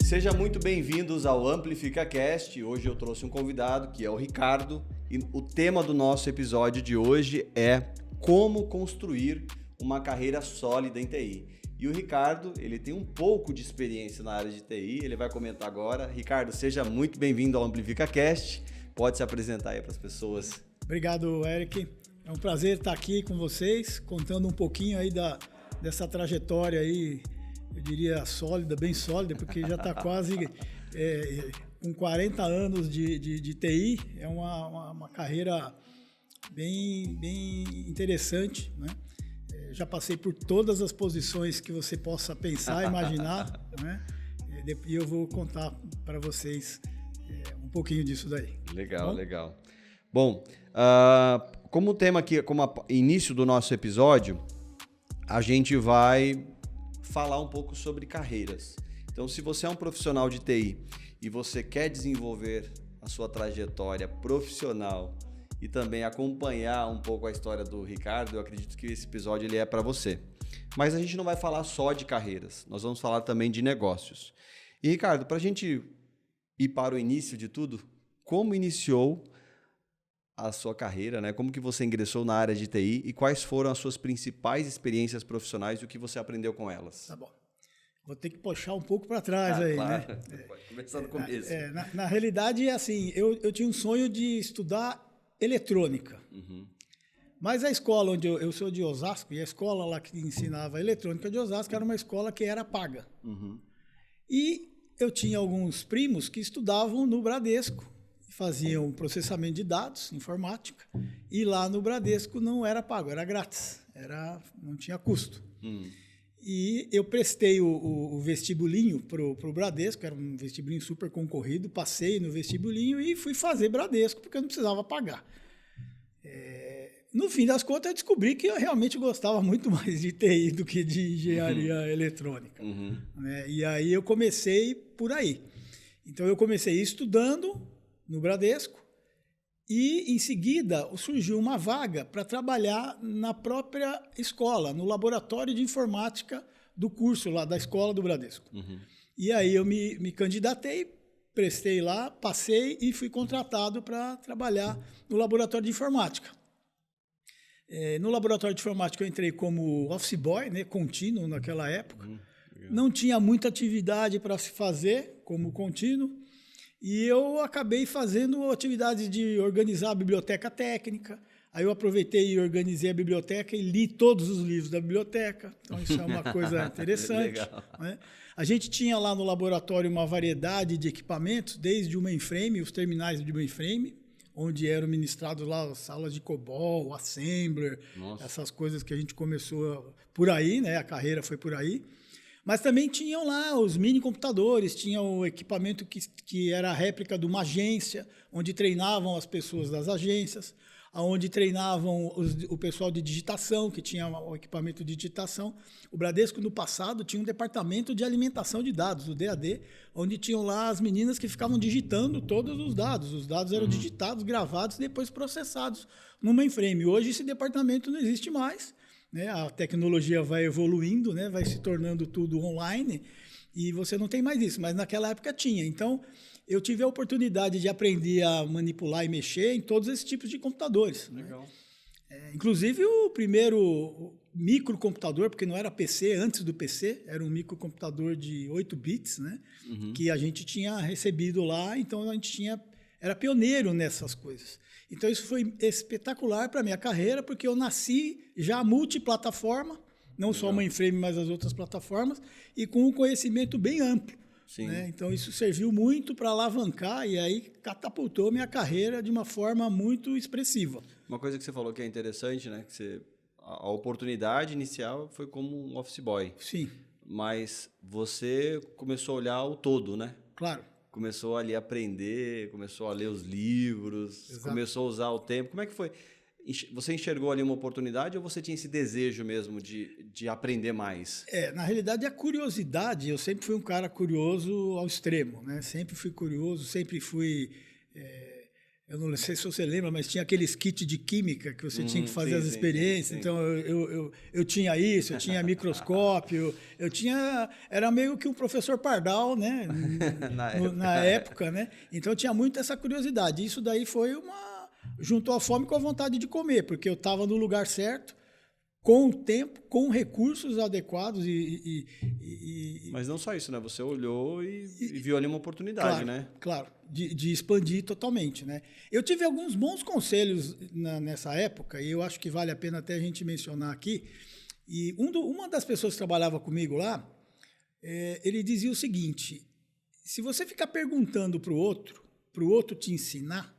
Sejam muito bem-vindos ao AmplificaCast. Hoje eu trouxe um convidado, que é o Ricardo, e o tema do nosso episódio de hoje é como construir uma carreira sólida em TI. E o Ricardo, ele tem um pouco de experiência na área de TI, ele vai comentar agora. Ricardo, seja muito bem-vindo ao AmplificaCast. Pode se apresentar aí para as pessoas. Obrigado, Eric. É um prazer estar aqui com vocês, contando um pouquinho aí dessa trajetória aí, eu diria sólida, bem sólida, porque já está quase com 40 anos de TI. É uma carreira bem interessante, né? Já passei por todas as posições que você possa pensar, imaginar, né? E eu vou contar para vocês um pouquinho disso daí. Legal, legal. Bom, como tema aqui, como início do nosso episódio, a gente vai falar um pouco sobre carreiras. Então, se você é um profissional de TI e você quer desenvolver a sua trajetória profissional e também acompanhar um pouco a história do Ricardo, eu acredito que esse episódio ele é para você. Mas a gente não vai falar só de carreiras, nós vamos falar também de negócios. E, Ricardo, para a gente ir para o início de tudo, como iniciou a sua carreira, né? Como que você ingressou na área de TI e quais foram as suas principais experiências profissionais e o que você aprendeu com elas? Tá bom. Vou ter que puxar um pouco para trás aí, claro. né? Pode começar do começo. Na realidade, assim, eu tinha um sonho de estudar eletrônica. Uhum. Mas a escola onde eu sou de Osasco, e a escola lá que ensinava eletrônica de Osasco era uma escola que era paga. Uhum. E eu tinha alguns primos que estudavam no Bradesco, faziam processamento de dados, informática, e lá no Bradesco não era pago, era grátis, não tinha custo. E eu prestei o vestibulinho para o Bradesco, era um vestibulinho super concorrido, passei no vestibulinho e fui fazer Bradesco, porque eu não precisava pagar. No fim das contas, eu descobri que eu realmente gostava muito mais de TI do que de engenharia eletrônica. Né? E aí eu comecei por aí. Então, eu comecei estudando no Bradesco e, em seguida, surgiu uma vaga para trabalhar na própria escola, no laboratório de informática do curso lá da escola do Bradesco. E aí eu me candidatei, prestei lá, passei e fui contratado para trabalhar no laboratório de informática. No laboratório de informática eu entrei como office boy, né, contínuo naquela época. Não tinha muita atividade para se fazer como contínuo. E eu acabei fazendo atividades de organizar a biblioteca técnica. Aí eu aproveitei e organizei a biblioteca e li todos os livros da biblioteca. Então, isso é uma coisa interessante. Né? A gente tinha lá no laboratório uma variedade de equipamentos, desde o mainframe, os terminais de mainframe, onde eram ministrados lá as salas de COBOL, Assembler, essas coisas que a gente começou por aí, né? A carreira foi por aí. Mas também tinham lá os mini computadores, tinha o equipamento que era a réplica de uma agência, onde treinavam as pessoas das agências, onde treinavam o pessoal de digitação, que tinha o equipamento de digitação. O Bradesco, no passado, tinha um departamento de alimentação de dados, o DAD, onde tinham lá as meninas que ficavam digitando todos os dados. Os dados eram digitados, gravados e depois processados no mainframe. Hoje esse departamento não existe mais. Né? A tecnologia vai evoluindo, né? Vai se tornando tudo online e você não tem mais isso, mas naquela época tinha. Então, eu tive a oportunidade de aprender a manipular e mexer em todos esses tipos de computadores. Legal. Né? Inclusive o primeiro microcomputador, porque não era PC antes do PC, era um microcomputador de 8 bits, né? Que a gente tinha recebido lá, então a gente era pioneiro nessas coisas. Então, isso foi espetacular para a minha carreira, porque eu nasci já multiplataforma, não só o mainframe, mas as outras plataformas, e com um conhecimento bem amplo. Né? Então, isso serviu muito para alavancar e aí catapultou minha carreira de uma forma muito expressiva. Uma coisa que você falou que é interessante, né? Que a oportunidade inicial foi como um office boy. Sim. Mas você começou a olhar o todo, né? Claro. Começou ali a aprender, começou a ler os livros, Exato. Começou a usar o tempo. Como é que foi? Você enxergou ali uma oportunidade ou você tinha esse desejo mesmo de aprender mais? Na realidade, a curiosidade, eu sempre fui um cara curioso ao extremo, né? Sempre fui curioso, sempre fui Eu não sei se você lembra, mas tinha aqueles kits de química que você tinha que fazer as experiências. Sim. Então, eu tinha isso, eu tinha microscópio, era meio que um professor Pardal, né? na época, né? Então, eu tinha muito essa curiosidade. Isso daí juntou a fome com a vontade de comer, porque eu estava no lugar certo, com o tempo, com recursos adequados Mas não só isso, né? Você olhou e viu ali uma oportunidade, claro, né? Claro, de expandir totalmente, né? Eu tive alguns bons conselhos nessa época, e eu acho que vale a pena até a gente mencionar aqui. E uma das pessoas que trabalhava comigo lá, ele dizia o seguinte: se você ficar perguntando para o outro te ensinar,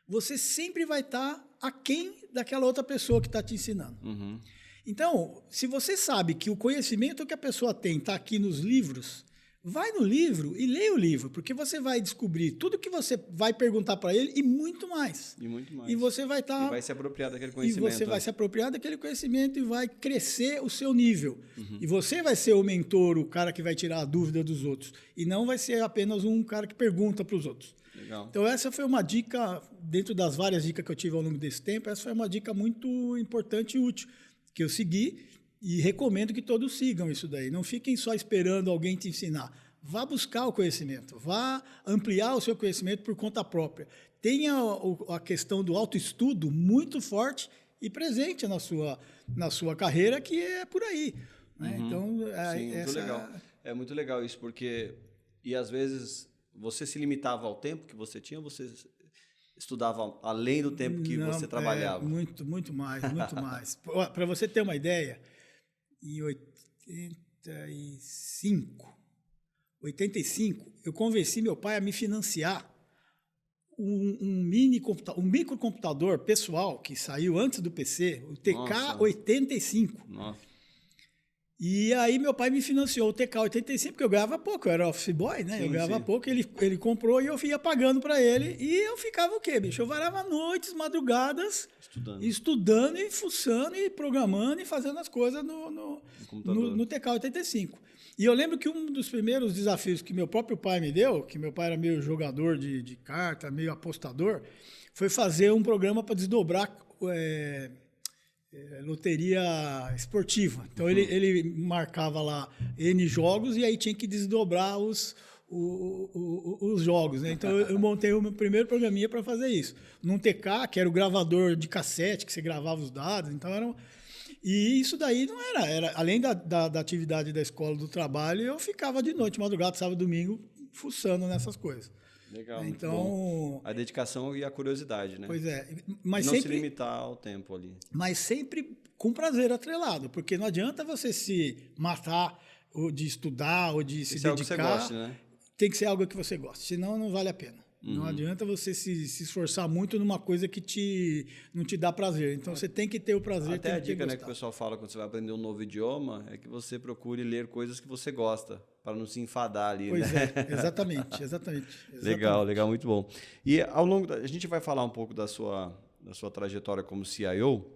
você sempre vai estar aquém daquela outra pessoa que está te ensinando. Uhum. Então, se você sabe que o conhecimento que a pessoa tem está aqui nos livros, vai no livro e leia o livro, porque você vai descobrir tudo que você vai perguntar para ele e muito mais. E muito mais. E você vai estar... E vai se apropriar daquele conhecimento. E você vai se apropriar daquele conhecimento e vai crescer o seu nível. Uhum. E você vai ser o mentor, o cara que vai tirar a dúvida dos outros. E não vai ser apenas um cara que pergunta para os outros. Legal. Então, essa foi uma dica, dentro das várias dicas que eu tive ao longo desse tempo, essa foi uma dica muito importante e útil, que eu segui e recomendo que todos sigam isso daí. Não fiquem só esperando alguém te ensinar. Vá buscar o conhecimento, vá ampliar o seu conhecimento por conta própria. Tenha a questão do autoestudo muito forte e presente na sua carreira, que é por aí. Né? Uhum. Então, sim, muito legal. É muito legal isso, porque... E às vezes você se limitava ao tempo que você tinha, você estudava além do tempo que você trabalhava? Muito mais, muito mais. Para você ter uma ideia, em 85, eu convenci meu pai a me financiar um microcomputador pessoal que saiu antes do PC, o TK-85. Nossa. E aí meu pai me financiou o TK-85, porque eu ganhava pouco, eu era office boy, né? Sim, eu ganhava pouco, ele comprou e eu ia pagando para ele. E eu ficava o quê, bicho? Eu varava noites, Madrugadas, estudando e fuçando e programando e fazendo as coisas no TK-85. E eu lembro que um dos primeiros desafios que meu próprio pai me deu, que meu pai era meio jogador de carta, meio apostador, foi fazer um programa para desdobrar... loteria esportiva. Então, ele marcava lá N jogos e aí tinha que desdobrar os jogos. Né? Então, eu montei o meu primeiro programinha para fazer isso. Num TK, que era o gravador de cassete, que você gravava os dados. Então, E isso daí não era além da atividade da escola, do trabalho, eu ficava de noite, madrugada, sábado, domingo, fuçando nessas coisas. Legal, então, a dedicação e a curiosidade, né? Pois é. Mas não sempre, se limitar ao tempo ali. Mas sempre com prazer atrelado, porque não adianta você se matar ou de estudar ou de se dedicar. Algo que você goste, né? Tem que ser algo que você goste, senão não vale a pena. Uhum. Não adianta você se esforçar muito numa coisa que não te dá prazer. Então, você tem que ter o prazer. Até a dica, né, que o pessoal fala quando você vai aprender um novo idioma é que você procure ler coisas que você gosta, para não se enfadar ali. Pois né? Exatamente. Legal, muito bom. E ao longo a gente vai falar um pouco da sua trajetória como CIO,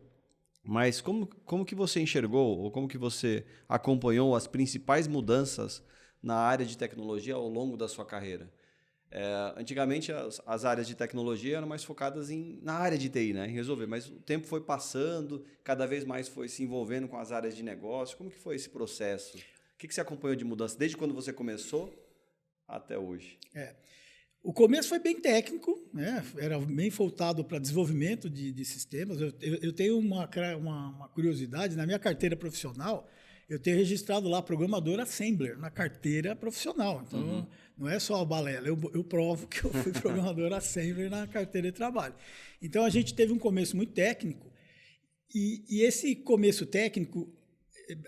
mas como que você enxergou ou como que você acompanhou as principais mudanças na área de tecnologia ao longo da sua carreira? Antigamente as áreas de tecnologia eram mais focadas na área de TI, né, em resolver, mas o tempo foi passando, cada vez mais foi se envolvendo com as áreas de negócio. Como que foi esse processo? O que você acompanhou de mudança desde quando você começou até hoje? O começo foi bem técnico, né? Era bem voltado para desenvolvimento de sistemas. Eu tenho uma curiosidade, na minha carteira profissional, eu tenho registrado lá programador assembler na carteira profissional. Então, não é só a balela, eu provo que eu fui programador assembler na carteira de trabalho. Então, a gente teve um começo muito técnico e esse começo técnico,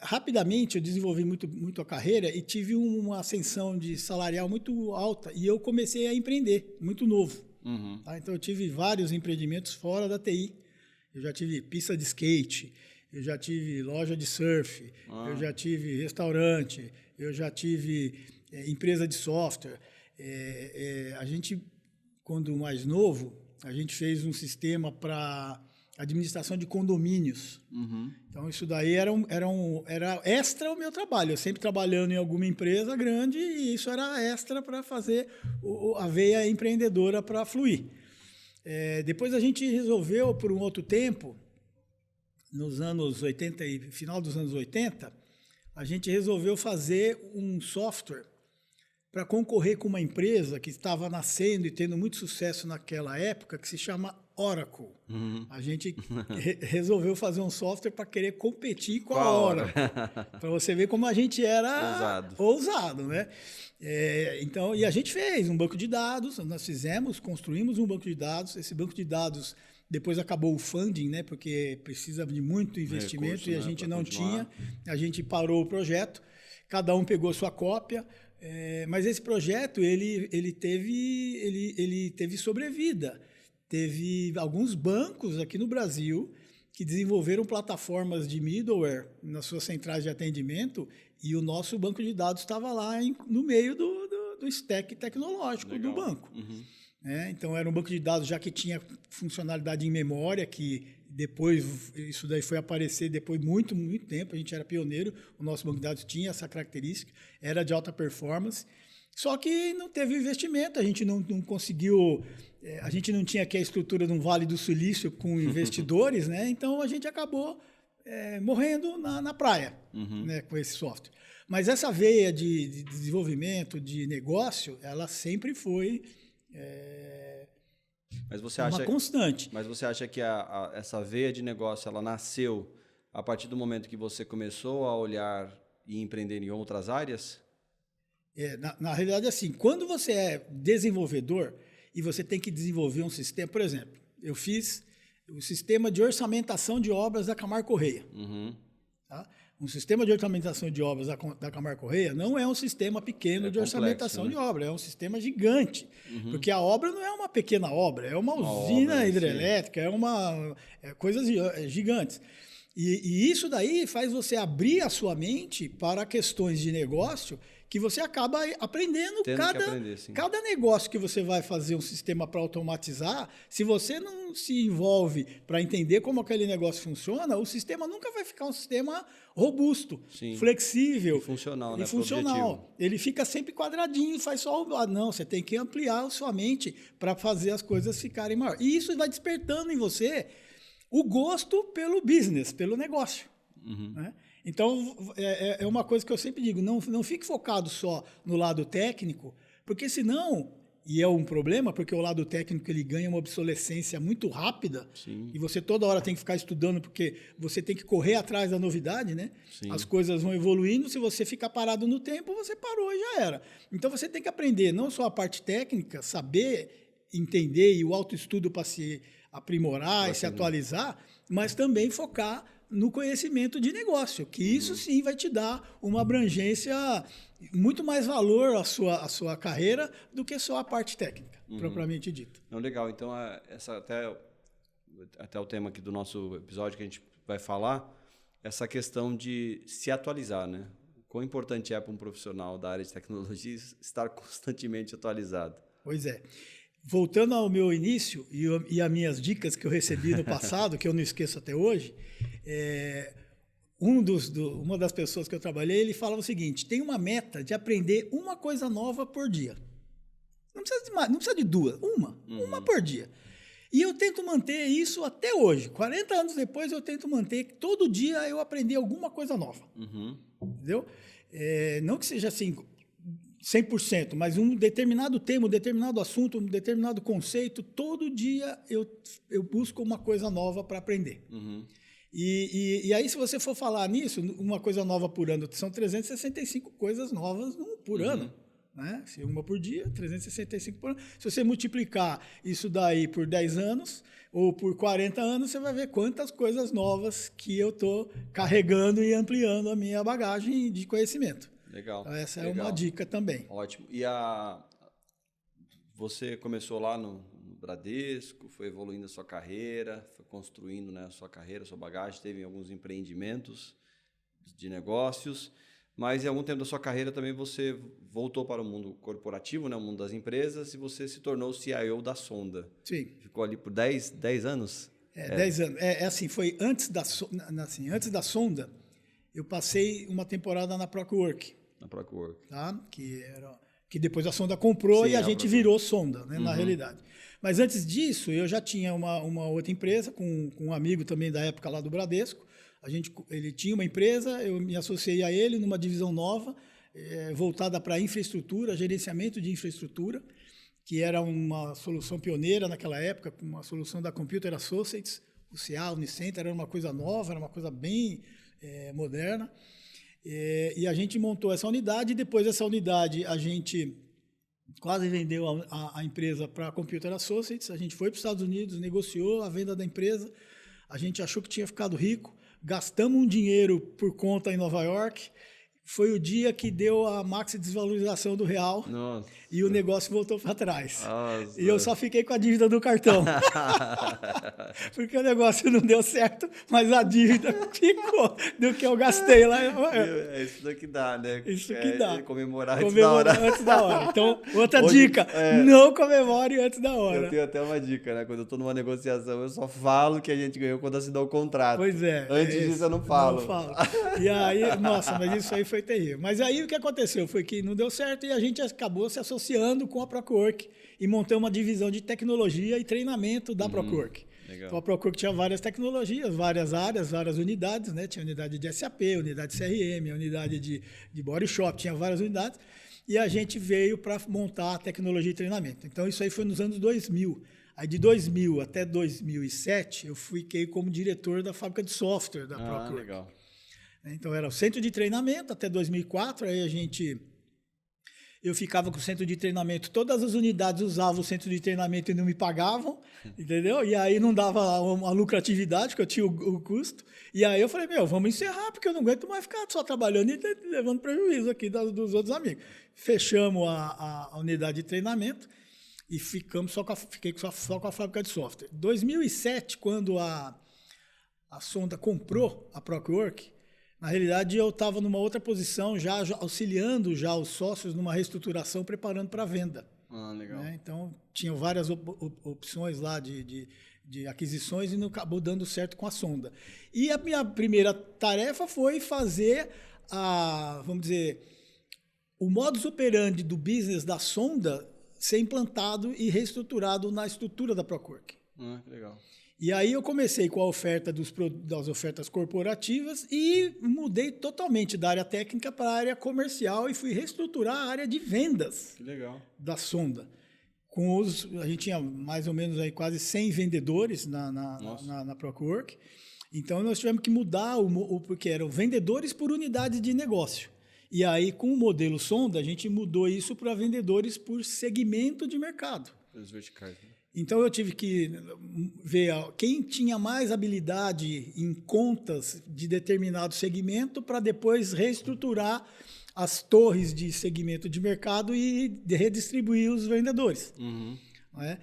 rapidamente eu desenvolvi muito a carreira e tive uma ascensão de salarial muito alta e eu comecei a empreender, muito novo. Tá? Então, eu tive vários empreendimentos fora da TI. Eu já tive pista de skate, eu já tive loja de surf, eu já tive restaurante, eu já tive empresa de software. A gente, quando mais novo, a gente fez um sistema para administração de condomínios. Então, isso daí era extra o meu trabalho. Eu sempre trabalhando em alguma empresa grande e isso era extra para fazer a veia empreendedora para fluir. Depois a gente resolveu, por um outro tempo, nos anos 80 e final dos anos 80, a gente resolveu fazer um software para concorrer com uma empresa que estava nascendo e tendo muito sucesso naquela época, que se chama Oracle. A gente resolveu fazer um software para querer competir com a Oracle. Para você ver como a gente era ousado, né? Então, e a gente fez um banco de dados, nós construímos um banco de dados. Esse banco de dados depois acabou o funding, né? Porque precisa de muito investimento, recurso, e a gente não tinha. A gente parou o projeto, cada um pegou sua cópia. Mas esse projeto ele teve sobrevida. Teve alguns bancos aqui no Brasil que desenvolveram plataformas de middleware nas suas centrais de atendimento, e o nosso banco de dados estava lá no meio do stack tecnológico do banco. Então, era um banco de dados já que tinha funcionalidade em memória, que depois, isso daí foi aparecer depois de muito, muito tempo. A gente era pioneiro, o nosso banco de dados tinha essa característica, era de alta performance. Só que não teve investimento, a gente não conseguiu, a gente não tinha aqui a estrutura de um Vale do Silício com investidores, né? Então a gente acabou morrendo na praia, né, com esse software. Mas essa veia de desenvolvimento, de negócio, ela sempre foi uma constante. Mas você acha que essa veia de negócio ela nasceu a partir do momento que você começou a olhar e empreender em outras áreas? Na realidade, assim, quando você é desenvolvedor e você tem que desenvolver um sistema, por exemplo, eu fiz o sistema de orçamentação de obras da Camargo Corrêa. Tá? Um sistema de orçamentação de obras da Camargo Corrêa não é um sistema pequeno de orçamentação, né, de obra, é um sistema gigante, porque a obra não é uma pequena obra, é uma usina hidrelétrica, coisas gigantes. E isso daí faz você abrir a sua mente para questões de negócio que você acaba aprendendo. Cada negócio que você vai fazer um sistema para automatizar, se você não se envolve para entender como aquele negócio funciona, o sistema nunca vai ficar um sistema robusto, flexível e funcional. Né, funcional. Ele fica sempre quadradinho e faz só não, você tem que ampliar a sua mente para fazer as coisas ficarem maiores. E isso vai despertando em você o gosto pelo business, pelo negócio. Né? Então, é uma coisa que eu sempre digo, não fique focado só no lado técnico, porque senão, e é um problema, porque o lado técnico ele ganha uma obsolescência muito rápida, e você toda hora tem que ficar estudando, porque você tem que correr atrás da novidade, né? As coisas vão evoluindo, se você ficar parado no tempo, você parou e já era. Então, você tem que aprender não só a parte técnica, saber entender e o autoestudo para se aprimorar e se atualizar, mas também focar no conhecimento de negócio, que isso sim vai te dar uma abrangência, muito mais valor à sua carreira do que só a parte técnica, propriamente dita. Não, legal. Então, até o tema aqui do nosso episódio que a gente vai falar, essa questão de se atualizar, né? O quão importante é para um profissional da área de tecnologia estar constantemente atualizado. Pois é. Voltando ao meu início e as minhas dicas que eu recebi no passado, que eu não esqueço até hoje, uma das pessoas que eu trabalhei, ele falava o seguinte: tem uma meta de aprender uma coisa nova por dia. Não precisa de mais, não precisa de duas, uma por dia. E eu tento manter isso até hoje. 40 anos depois, eu tento manter que todo dia eu aprender alguma coisa nova. Entendeu? Não que seja assim 100%, mas um determinado tema, um determinado assunto, um determinado conceito, todo dia eu busco uma coisa nova para aprender. E aí, se você for falar nisso, uma coisa nova por ano, são 365 coisas novas por ano. Né? Se uma por dia, 365 por ano. Se você multiplicar isso daí por 10 anos ou por 40 anos, você vai ver quantas coisas novas que eu estou carregando e ampliando a minha bagagem de conhecimento. Legal. Então, essa é uma dica também. Ótimo. E você começou lá no Bradesco, foi evoluindo a sua carreira, foi construindo, né, a sua carreira, a sua bagagem, teve alguns empreendimentos de negócios, mas em algum tempo da sua carreira também você voltou para o mundo corporativo, né, o mundo das empresas, e você se tornou o CIO da Sonda. Sim. Ficou ali por 10 anos? 10 anos. Assim, foi antes da Sonda, eu passei uma temporada na Procwork. Na Procwork. Tá? Que era que depois a Sonda comprou e a gente virou Sonda, né, na realidade. Mas antes disso, eu já tinha uma outra empresa com um amigo também da época lá do Bradesco. Ele tinha uma empresa, eu me associei a ele numa divisão nova, voltada para infraestrutura, gerenciamento de infraestrutura, que era uma solução pioneira naquela época, uma solução da Computer Associates, o CA, Unicenter, era uma coisa nova, era uma coisa bem moderna. E a gente montou essa unidade, e depois dessa unidade a gente quase vendeu a empresa para a Computer Associates, a gente foi para os Estados Unidos, negociou a venda da empresa, a gente achou que tinha ficado rico, gastamos um dinheiro por conta em Nova York. Foi o dia que deu a maxi desvalorização do real. Nossa. E o negócio voltou para trás. Nossa. E eu só fiquei com a dívida do cartão. Porque o negócio não deu certo, mas a dívida ficou do que eu gastei lá. É isso daqui dá, né? Isso que dá. Comemorar antes da hora. Então, outra dica, não comemore antes da hora. Eu tenho até uma dica, né? Quando eu estou numa negociação, eu só falo que a gente ganhou quando assinou o contrato. Pois é. Antes disso eu não falo. Não falo. E aí, nossa, mas isso aí foi terrível. Mas aí o que aconteceu foi que não deu certo e a gente acabou se associando com a Procowork e montamos uma divisão de tecnologia e treinamento da Procowork. Então a Procowork tinha várias tecnologias, várias áreas, várias unidades, né? Tinha unidade de SAP, unidade de CRM, unidade de Body Shop, tinha várias unidades. E a gente veio para montar a tecnologia e treinamento. Então isso aí foi nos anos 2000. Aí de 2000 até 2007 eu fiquei como diretor da fábrica de software da Procowork. Legal. Então, era o centro de treinamento até 2004, aí eu ficava com o centro de treinamento, todas as unidades usavam o centro de treinamento e não me pagavam, entendeu? E aí não dava a lucratividade, porque eu tinha o custo. E aí eu falei, vamos encerrar, porque eu não aguento mais ficar só trabalhando e levando prejuízo aqui dos outros amigos. Fechamos a unidade de treinamento e fiquei só com a fábrica de software. Em 2007, quando a Sonda comprou a Procowork, na realidade, eu estava numa outra posição, já auxiliando já os sócios numa reestruturação, preparando para a venda. Legal. Né? Então, tinham várias opções lá de aquisições e não acabou dando certo com a Sonda. E a minha primeira tarefa foi fazer vamos dizer, o modus operandi do business da Sonda ser implantado e reestruturado na estrutura da Procowork. Que legal. E aí eu comecei com a oferta das ofertas corporativas e mudei totalmente da área técnica para a área comercial e fui reestruturar a área de vendas da Sonda. A gente tinha mais ou menos aí quase 100 vendedores na Procowork. Então nós tivemos que mudar porque eram vendedores por unidade de negócio. E aí com o modelo Sonda a gente mudou isso para vendedores por segmento de mercado. Os verticais, né? Então, eu tive que ver quem tinha mais habilidade em contas de determinado segmento para depois reestruturar as torres de segmento de mercado e redistribuir os vendedores. Né?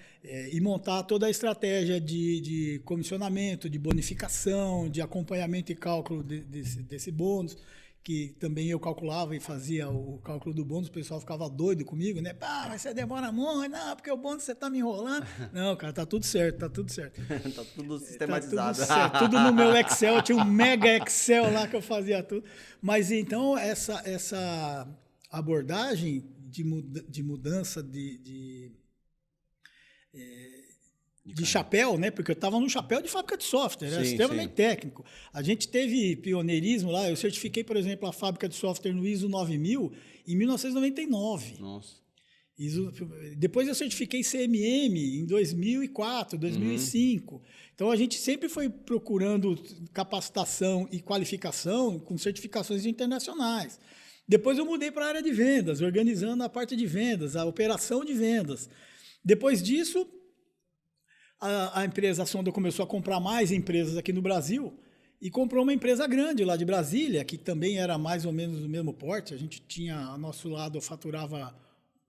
E montar toda a estratégia de comissionamento, de bonificação, de acompanhamento e cálculo desse bônus, que também eu calculava e fazia o cálculo do bônus, o pessoal ficava doido comigo, né? Mas você demora muito, não, porque o bônus você está me enrolando. Não, cara, tá tudo certo. Tá tudo sistematizado. Tá tudo no meu Excel, eu tinha um mega Excel lá que eu fazia tudo. Mas então, essa abordagem de mudança de chapéu, né? Porque eu estava num chapéu de fábrica de software, era extremamente técnico. A gente teve pioneirismo lá, eu certifiquei, por exemplo, a fábrica de software no ISO 9000 em 1999. Nossa. Depois eu certifiquei CMM em 2004, 2005. Então, a gente sempre foi procurando capacitação e qualificação com certificações internacionais. Depois eu mudei para a área de vendas, organizando a parte de vendas, a operação de vendas. Depois disso, a Sonda começou a comprar mais empresas aqui no Brasil e comprou uma empresa grande lá de Brasília, que também era mais ou menos do mesmo porte. A gente tinha, ao nosso lado, faturava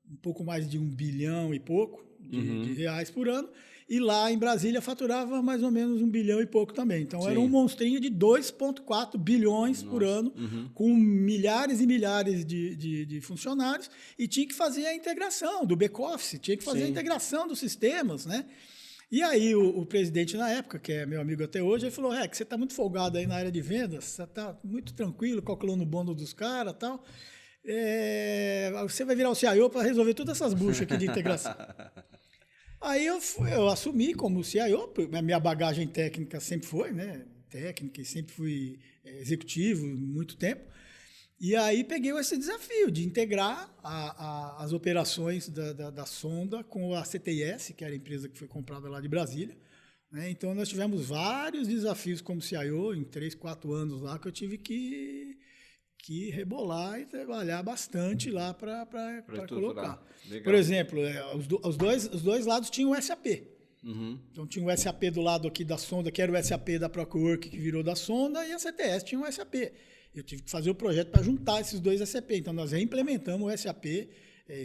um pouco mais de 1 bilhão e pouco de reais por ano, e lá em Brasília faturava mais ou menos 1 bilhão e pouco também. Então, era um monstrinho de 2,4 bilhões por ano, com milhares e milhares de funcionários, e tinha que fazer a integração do back-office, tinha que fazer a integração dos sistemas, né? E aí o presidente na época, que é meu amigo até hoje, ele falou, você está muito folgado aí na área de vendas, você está muito tranquilo, calculando o bônus dos caras e tal. você vai virar o CIO para resolver todas essas buchas aqui de integração. Aí eu assumi como CIO, a minha bagagem técnica sempre foi, né? Técnica, e sempre fui executivo muito tempo. E aí peguei esse desafio de integrar as operações da sonda com a CTIS, que era a empresa que foi comprada lá de Brasília. Né? Então, nós tivemos vários desafios como CIO em 3, 4 anos lá, que eu tive que rebolar e trabalhar bastante lá para colocar. Legal. Por exemplo, os dois lados tinham o SAP. Uhum. Então, tinha o SAP do lado aqui da sonda, que era o SAP da ProCwork, que virou da sonda, e a CTS tinha um SAP. Eu tive que fazer o projeto para juntar esses dois SAP. Então, nós reimplementamos o SAP,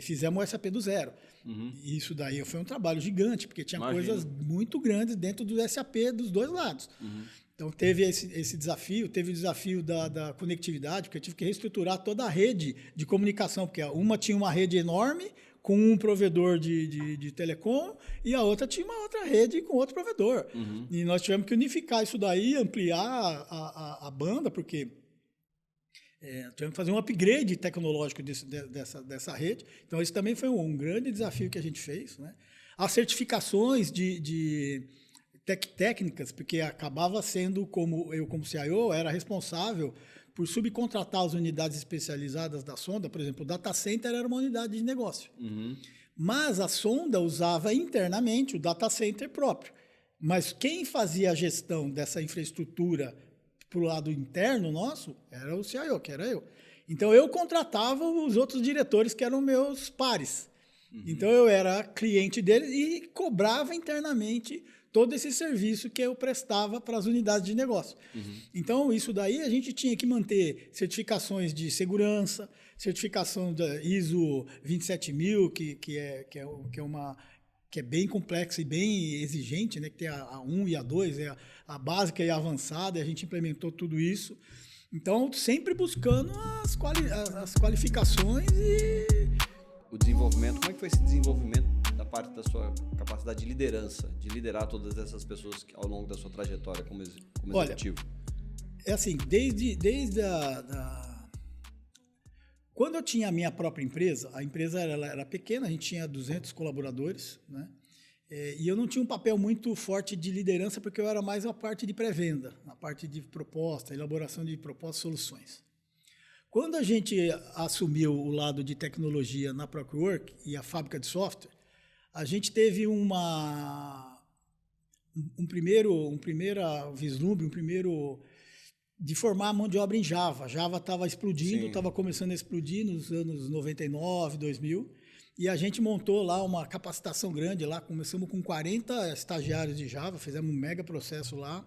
fizemos o SAP do zero. Uhum. E isso daí foi um trabalho gigante, porque tinha coisas muito grandes dentro do SAP dos dois lados. Uhum. Então, teve esse desafio, teve o desafio da conectividade, porque eu tive que reestruturar toda a rede de comunicação, porque uma tinha uma rede enorme com um provedor de telecom e a outra tinha uma outra rede com outro provedor. Uhum. E nós tivemos que unificar isso daí, ampliar a banda, porque tivemos que fazer um upgrade tecnológico dessa rede. Então, esse também foi um grande desafio que a gente fez. Né? As certificações técnicas, porque acabava sendo, como CIO, era responsável por subcontratar as unidades especializadas da sonda. Por exemplo, o data center era uma unidade de negócio. Uhum. Mas a sonda usava internamente o data center próprio. Mas quem fazia a gestão dessa infraestrutura para o lado interno nosso era o CIO, que era eu. Então, eu contratava os outros diretores que eram meus pares. Uhum. Então, eu era cliente deles e cobrava internamente todo esse serviço que eu prestava para as unidades de negócio. Uhum. Então, isso daí a gente tinha que manter certificações de segurança, certificação da ISO 27000, que é bem complexa e bem exigente, né? Que tem a 1 e a 2, a básica e a avançada, e a gente implementou tudo isso. Então, sempre buscando as qualificações e... O desenvolvimento, como é que foi esse desenvolvimento da parte da sua capacidade de liderança, de liderar todas essas pessoas ao longo da sua trajetória como executivo? Olha, é assim, desde quando eu tinha a minha própria empresa, a empresa era pequena, a gente tinha 200 colaboradores, né? E eu não tinha um papel muito forte de liderança, porque eu era mais a parte de pré-venda, a parte de proposta, elaboração de propostas e soluções. Quando a gente assumiu o lado de tecnologia na ProCwork e a fábrica de software, a gente teve um primeiro vislumbre, de formar a mão de obra em Java. Java estava explodindo, estava começando a explodir nos anos 99, 2000, e a gente montou lá uma capacitação grande lá, começamos com 40 estagiários de Java, fizemos um mega processo lá,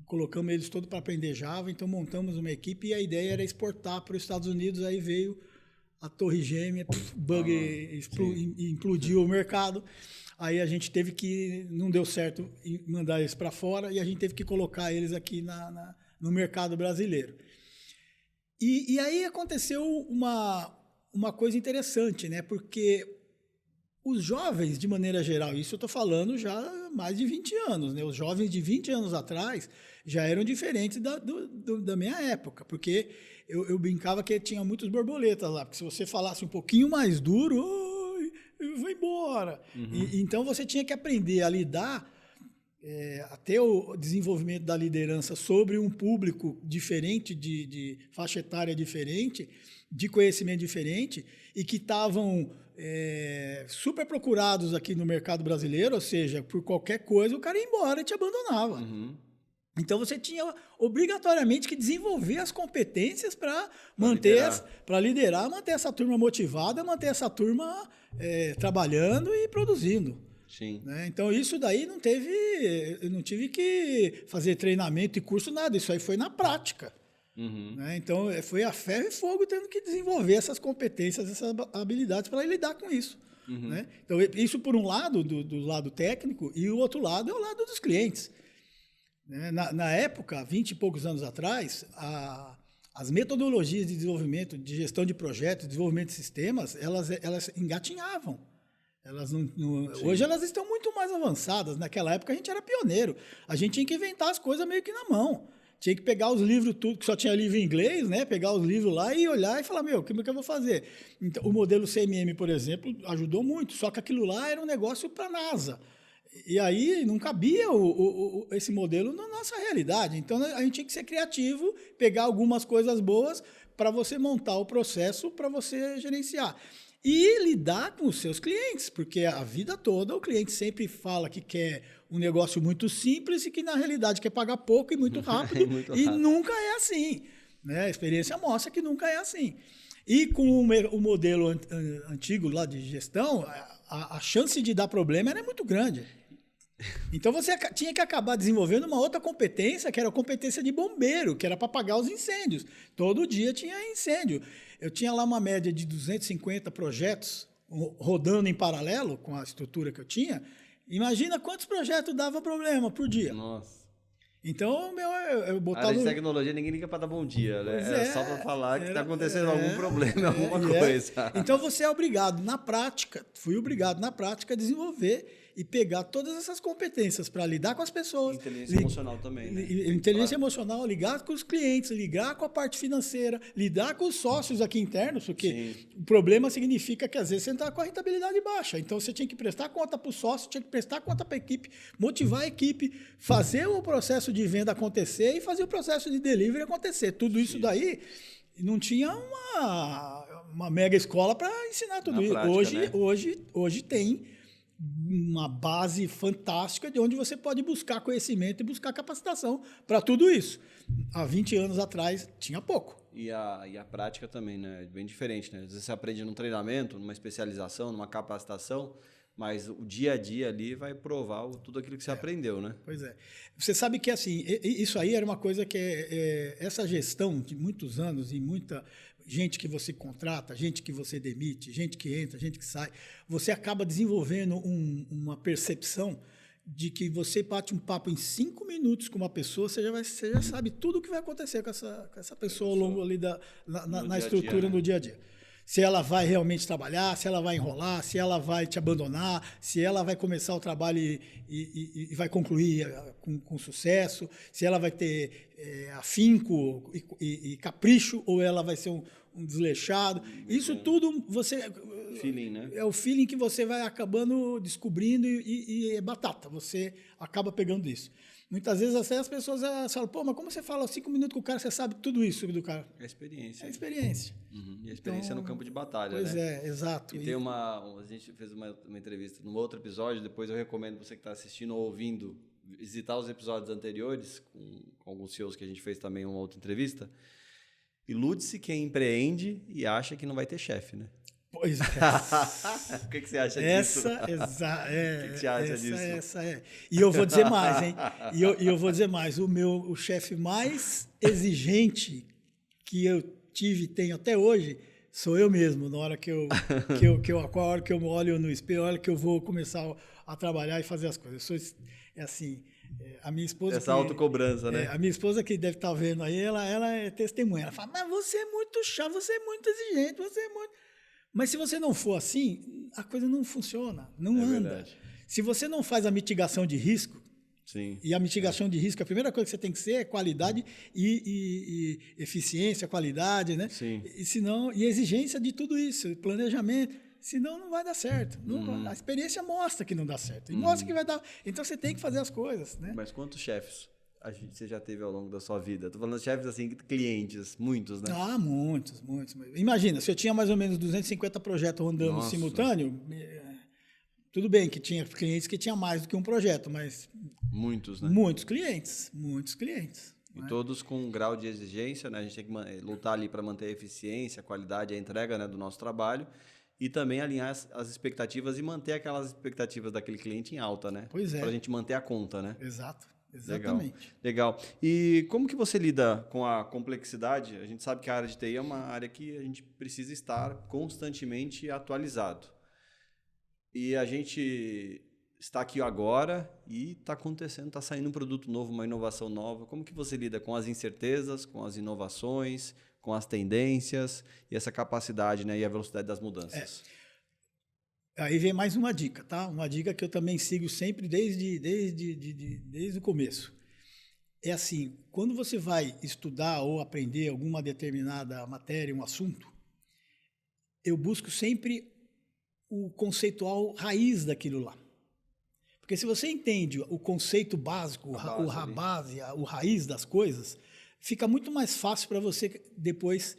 colocamos eles todos para aprender Java, então montamos uma equipe e a ideia era exportar para os Estados Unidos. Aí veio a torre gêmea, implodiu o mercado. Aí a gente teve que, não deu certo mandar eles para fora, e a gente teve que colocar eles aqui no mercado brasileiro. E aí aconteceu uma coisa interessante, né? Porque os jovens, de maneira geral, isso eu estou falando já há mais de 20 anos, né? Os jovens de 20 anos atrás já eram diferentes da minha época, porque eu brincava que tinha muitos borboletas lá, porque se você falasse um pouquinho mais duro, eu vou embora. Uhum. Então você tinha que aprender a lidar, até o desenvolvimento da liderança sobre um público diferente, de faixa etária diferente, de conhecimento diferente, e que estavam super procurados aqui no mercado brasileiro, ou seja, por qualquer coisa o cara ia embora e te abandonava. Uhum. Então você tinha obrigatoriamente que desenvolver as competências para liderar, manter essa turma motivada, manter essa turma trabalhando e produzindo. Sim. Né? Então isso daí eu não tive que fazer treinamento e curso, nada, isso aí foi na prática. Uhum. Né? Então foi a ferro e fogo tendo que desenvolver essas competências, essas habilidades para lidar com isso. Uhum. Né? Então isso por um lado, do lado técnico, e o outro lado é o lado dos clientes. Na época, 20 e poucos anos atrás, as metodologias de desenvolvimento, de gestão de projetos, desenvolvimento de sistemas, elas engatinhavam. Hoje elas estão muito mais avançadas. Naquela época a gente era pioneiro. A gente tinha que inventar as coisas meio que na mão. tinha que pegar os livros, tudo, que só tinha livro em inglês, né? Pegar os livros lá e olhar e falar, meu, como é que eu vou fazer? Então, o modelo CMM, por exemplo, ajudou muito, só que aquilo lá era um negócio para a NASA. E aí não cabia esse modelo na nossa realidade. Então, a gente tinha que ser criativo, pegar algumas coisas boas para você montar o processo, para você gerenciar. E lidar com os seus clientes, porque a vida toda o cliente sempre fala que quer um negócio muito simples e que na realidade quer pagar pouco e muito rápido, e nunca é assim. Né? A experiência mostra que nunca é assim. E com o modelo antigo lá de gestão, a chance de dar problema era muito grande. Então você tinha que acabar desenvolvendo uma outra competência, que era a competência de bombeiro, que era para apagar os incêndios. Todo dia tinha incêndio. Eu tinha lá uma média de 250 projetos rodando em paralelo com a estrutura que eu tinha. Imagina quantos projetos dava problema por dia. Nossa. Então, eu botava... A área de tecnologia, ninguém liga para dar bom dia, né? É só para falar que está acontecendo algum problema, alguma coisa. Então, você é obrigado, na prática, fui obrigado, na prática, a desenvolver e pegar todas essas competências para lidar com as pessoas. Inteligência emocional também, né? Inteligência emocional, ligar com os clientes, ligar com a parte financeira, lidar com os sócios aqui internos, porque o problema significa que, às vezes, você está com a rentabilidade baixa. Então, você tinha que prestar conta para o sócio, tinha que prestar conta para a equipe, motivar a equipe, fazer o processo de venda acontecer e fazer o processo de delivery acontecer. Tudo isso daí não tinha uma mega escola para ensinar tudo isso. Prática, né? Hoje tem uma base fantástica de onde você pode buscar conhecimento e buscar capacitação para tudo isso. Há 20 anos atrás tinha pouco. E a prática também, né? É bem diferente, né? Às vezes você aprende num treinamento, numa especialização, numa capacitação, mas o dia a dia ali vai provar tudo aquilo que você aprendeu, né? Pois é. Você sabe que assim, isso aí era uma coisa que essa gestão de muitos anos e muita gente que você contrata, gente que você demite, gente que entra, gente que sai, você acaba desenvolvendo uma percepção de que você bate um papo em 5 minutos com uma pessoa, você já sabe tudo o que vai acontecer com essa pessoa ao longo ali na estrutura, no dia a dia. Se ela vai realmente trabalhar, se ela vai enrolar, se ela vai te abandonar, se ela vai começar o trabalho e vai concluir com sucesso, se ela vai ter afinco e capricho, ou ela vai ser um desleixado. Isso tudo feeling, né? É o feeling que você vai acabando descobrindo e é batata. Você acaba pegando isso. Muitas vezes as pessoas falam, pô, mas como você fala 5 minutos com o cara, você sabe tudo isso do cara? É experiência. É experiência. Uhum. E a experiência no campo de batalha, pois né? Pois é, exato. E tem a gente fez uma entrevista num outro episódio, depois eu recomendo você que está assistindo ou ouvindo, visitar os episódios anteriores, com alguns CEOs que a gente fez também uma outra entrevista. Ilude-se quem empreende e acha que não vai ter chefe, né? Pois é. O que você acha disso? O que você acha disso? Essa é. E eu vou dizer mais, hein? E eu vou dizer mais. O chefe mais exigente que eu tive e tenho até hoje sou eu mesmo. Na hora que eu acordo, que eu olho no espelho, a hora que eu vou começar a trabalhar e fazer as coisas. Eu sou assim. A minha esposa essa autocobrança, né? A minha esposa que deve estar vendo aí, ela é testemunha. Ela fala, mas você é muito chato, você é muito exigente, você é muito... Mas se você não for assim, a coisa não funciona, não anda. Verdade. Se você não faz a mitigação de risco, e a mitigação de risco, a primeira coisa que você tem que ser é qualidade e eficiência, qualidade, né? Sim. E exigência de tudo isso, planejamento, senão não vai dar certo. A experiência mostra que não dá certo, e mostra que vai dar. Então você tem que fazer as coisas, né? Mas quantos chefes você já teve ao longo da sua vida? Estou falando de chefes assim, clientes, muitos, né? Ah, muitos. Imagina, se eu tinha mais ou menos 250 projetos rodando simultâneo, tudo bem que tinha clientes que tinham mais do que um projeto, mas... Muitos, né? Muitos clientes. E todos com um grau de exigência, né? A gente tem que lutar ali para manter a eficiência, a qualidade, a entrega, né, do nosso trabalho. E também alinhar as expectativas e manter aquelas expectativas daquele cliente em alta, né? Pois é. Para a gente manter a conta, né? Exato. Exatamente. Legal. E como que você lida com a complexidade? A gente sabe que a área de TI é uma área que a gente precisa estar constantemente atualizado. E a gente está aqui agora e está acontecendo, está saindo um produto novo, uma inovação nova. Como que você lida com as incertezas, com as inovações, com as tendências e essa capacidade, né, e a velocidade das mudanças? Aí vem mais uma dica, tá? Uma dica que eu também sigo sempre desde o começo. é assim, quando você vai estudar ou aprender alguma determinada matéria, um assunto, eu busco sempre o conceitual raiz daquilo lá. Porque se você entende o conceito básico, o raiz das coisas, fica muito mais fácil para você depois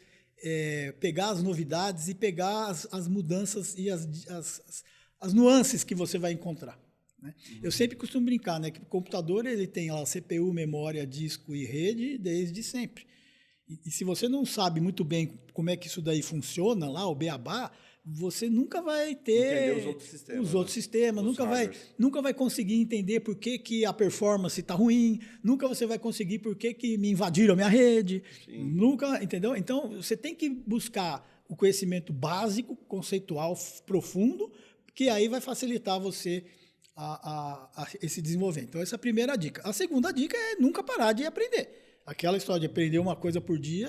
pegar as novidades e pegar as mudanças e as nuances que você vai encontrar. Né? Eu sempre costumo brincar, né, que o computador ele tem lá CPU, memória, disco e rede desde sempre. E se você não sabe muito bem como é que isso daí funciona lá, o beabá, você nunca vai ter os outros sistemas, nunca vai conseguir entender por que a performance está ruim, nunca você vai conseguir por que me invadiram a minha rede, nunca, entendeu? Então, você tem que buscar o conhecimento básico, conceitual, profundo, que aí vai facilitar você a esse desenvolvimento. Então, essa é a primeira dica. A segunda dica é nunca parar de aprender. Aquela história de aprender uma coisa por dia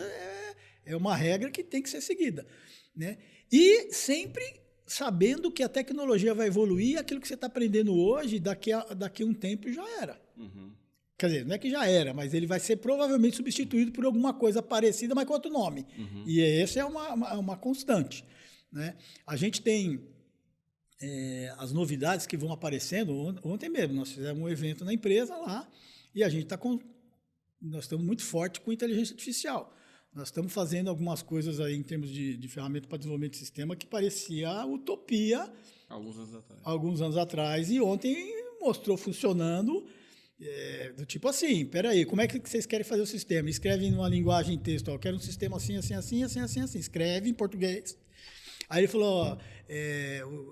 é uma regra que tem que ser seguida, né? E sempre sabendo que a tecnologia vai evoluir, aquilo que você está aprendendo hoje, daqui a um tempo já era. Quer dizer, não é que já era, mas ele vai ser provavelmente substituído por alguma coisa parecida, mas com outro nome. E essa é uma constante. Né? A gente tem as novidades que vão aparecendo. Ontem mesmo, nós fizemos um evento na empresa lá, e a gente nós estamos muito forte com inteligência artificial. Nós estamos fazendo algumas coisas aí em termos de ferramenta para desenvolvimento de sistema que parecia utopia alguns anos atrás. E ontem mostrou funcionando do tipo assim, peraí, como é que vocês querem fazer o sistema? Escreve numa linguagem em texto, eu quero um sistema assim, assim, assim, assim, assim, assim. Escreve em português. Aí ele falou,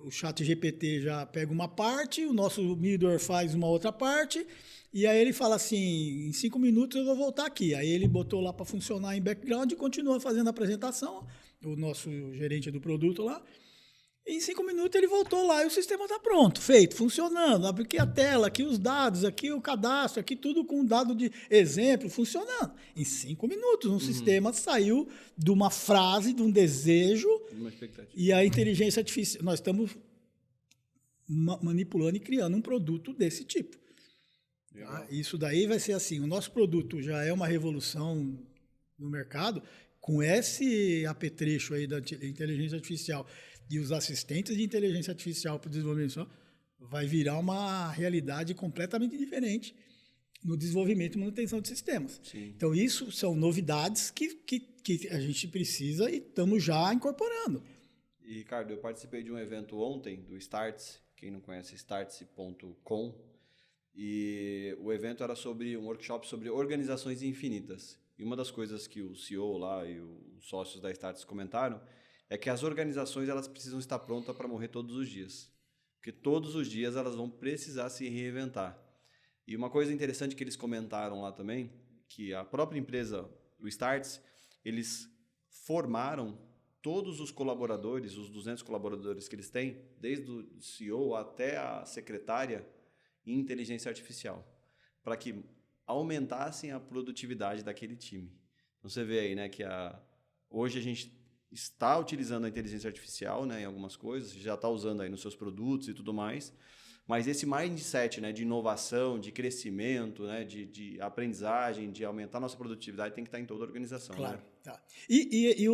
o chat GPT já pega uma parte, o nosso middleware faz uma outra parte, e aí ele fala assim, em 5 minutos eu vou voltar aqui. Aí ele botou lá para funcionar em background e continua fazendo a apresentação, o nosso gerente do produto lá. E em 5 minutos ele voltou lá e o sistema está pronto, feito, funcionando. Aqui a tela, aqui os dados, aqui o cadastro, aqui tudo com dado de exemplo, funcionando. Em 5 minutos, um sistema saiu de uma frase, de um desejo, e a inteligência artificial. Nós estamos manipulando e criando um produto desse tipo. Tá? Isso daí vai ser assim, o nosso produto já é uma revolução no mercado, com esse apetrecho aí da inteligência artificial e os assistentes de inteligência artificial para o desenvolvimento, vai virar uma realidade completamente diferente no desenvolvimento e manutenção de sistemas. Sim. Então, isso são novidades que a gente precisa e estamos já incorporando. E, Ricardo, eu participei de um evento ontem do Startse, quem não conhece, startse.com, e o evento era sobre um workshop sobre organizações infinitas. E uma das coisas que o CEO lá e os sócios da Startse comentaram é que as organizações elas precisam estar prontas para morrer todos os dias. Porque todos os dias elas vão precisar se reinventar. E uma coisa interessante que eles comentaram lá também, que a própria empresa, o Startse, eles formaram todos os colaboradores, os 200 colaboradores que eles têm, desde o CEO até a secretária, em inteligência artificial, para que aumentassem a produtividade daquele time. Então você vê aí, né, que hoje a gente está utilizando a inteligência artificial, né, em algumas coisas, já está usando aí nos seus produtos e tudo mais, mas esse mindset, né, de inovação, de crescimento, né, de aprendizagem, de aumentar a nossa produtividade tem que estar em toda a organização. Claro. Né? Tá. E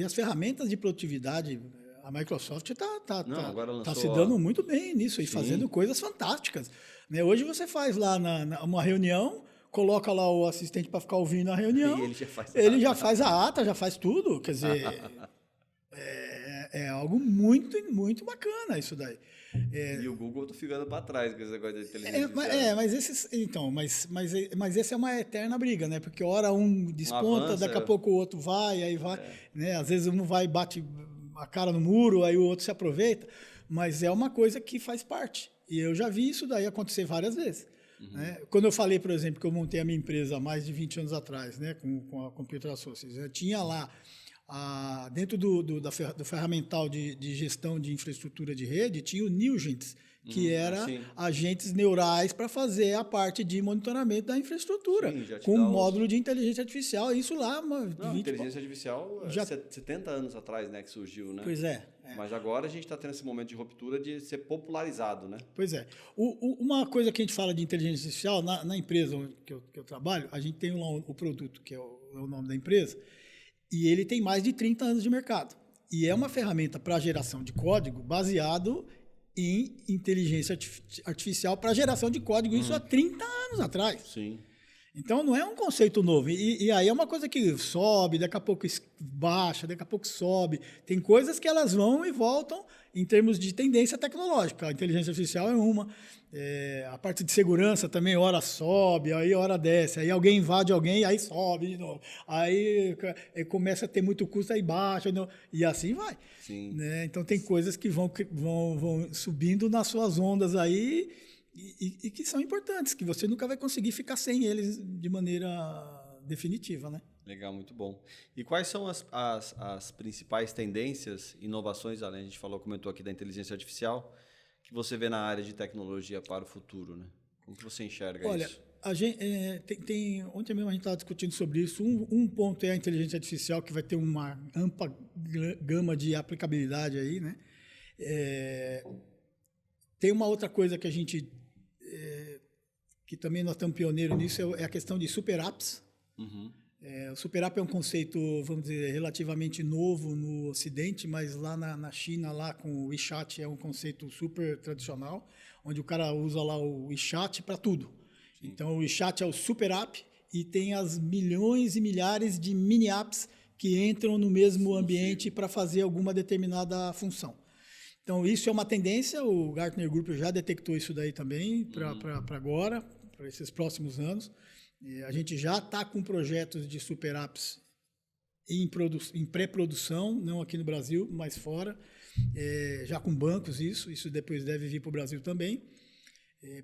as ferramentas de produtividade, a Microsoft está se dando muito bem nisso e fazendo coisas fantásticas. Né? Hoje você faz lá uma reunião, coloca lá o assistente para ficar ouvindo a reunião, e ele já faz a ata, já faz tudo. Quer dizer, é algo muito, muito bacana isso daí. E o Google está ficando para trás com esse negócio da inteligência artificial. Mas essa é uma eterna briga, né? Porque hora um desponta, daqui a pouco o outro vai, aí vai. Né? Às vezes um vai e bate a cara no muro, aí o outro se aproveita. Mas é uma coisa que faz parte. E eu já vi isso daí acontecer várias vezes. Né? Quando eu falei, por exemplo, que eu montei a minha empresa há mais de 20 anos atrás, né? com a Computer Associates, eu tinha lá dentro do ferramental de gestão de infraestrutura de rede, tinha o Nugent, que era agentes neurais para fazer a parte de monitoramento da infraestrutura, com um módulo de inteligência artificial. Isso lá... inteligência artificial, 70 anos atrás, né, que surgiu, né? Pois é. Mas agora a gente está tendo esse momento de ruptura de ser popularizado, né? Pois é. Uma coisa que a gente fala de inteligência artificial, na empresa que eu trabalho, a gente tem lá o produto, que é o nome da empresa, e ele tem mais de 30 anos de mercado. E é uma ferramenta para geração de código baseado em inteligência artificial para geração de código, isso há 30 anos atrás. Sim. Então, não é um conceito novo. E aí é uma coisa que sobe, daqui a pouco baixa, daqui a pouco sobe. Tem coisas que elas vão e voltam em termos de tendência tecnológica. A inteligência artificial é uma. A parte de segurança também, hora sobe, aí hora desce. Aí alguém invade alguém, aí sobe de novo. Aí começa a ter muito custo, aí baixa. E assim vai. Sim. Né? Então, tem coisas que vão subindo nas suas ondas aí... E que são importantes, que você nunca vai conseguir ficar sem eles de maneira definitiva, né? Legal, muito bom. E quais são as principais tendências, inovações, além, a gente comentou aqui da inteligência artificial, que você vê na área de tecnologia para o futuro, né? Como que você enxerga isso? Olha, a gente, ontem mesmo a gente estava discutindo sobre isso. Um ponto é a inteligência artificial, que vai ter uma ampla gama de aplicabilidade aí, né? Tem uma outra coisa que a gente... que também nós estamos pioneiros nisso, é a questão de super apps. O super app é um conceito, vamos dizer, relativamente novo no Ocidente, mas lá na China, lá com o WeChat, é um conceito super tradicional, onde o cara usa lá o WeChat para tudo. Sim. Então, o WeChat é o super app e tem as milhões e milhares de mini apps que entram no mesmo ambiente para fazer alguma determinada função. Então, isso é uma tendência, o Gartner Group já detectou isso daí também para agora, para esses próximos anos. A gente já está com projetos de super apps em pré-produção, não aqui no Brasil, mas fora, já com bancos isso depois deve vir para o Brasil também,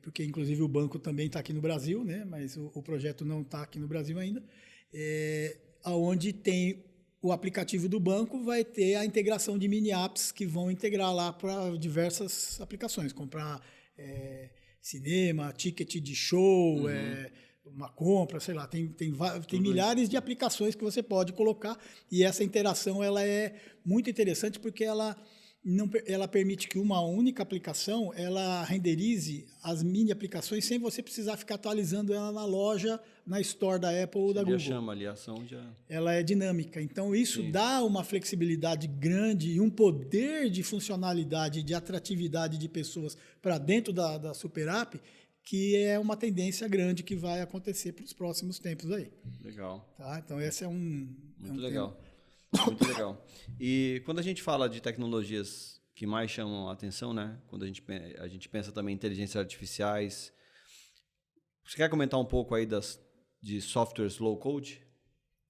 porque inclusive o banco também está aqui no Brasil, né? Mas o projeto não está aqui no Brasil ainda, onde tem... O aplicativo do banco vai ter a integração de mini apps que vão integrar lá para diversas aplicações. Comprar cinema, ticket de show, uma compra, sei lá. Tem milhares de aplicações que você pode colocar. E essa interação ela é muito interessante porque ela permite que uma única aplicação ela renderize as mini aplicações sem você precisar ficar atualizando ela na loja, na Store da Apple ou da Google. Chama ali, a ação já... Ela é dinâmica. Então, isso dá uma flexibilidade grande e um poder de funcionalidade, de atratividade de pessoas para dentro da Super App, que é uma tendência grande que vai acontecer para os próximos tempos aí. Legal. Tá? Então, esse é um... Muito legal. Muito legal. E quando a gente fala de tecnologias que mais chamam a atenção, né? Quando a gente pensa também em inteligências artificiais, você quer comentar um pouco aí de softwares low code?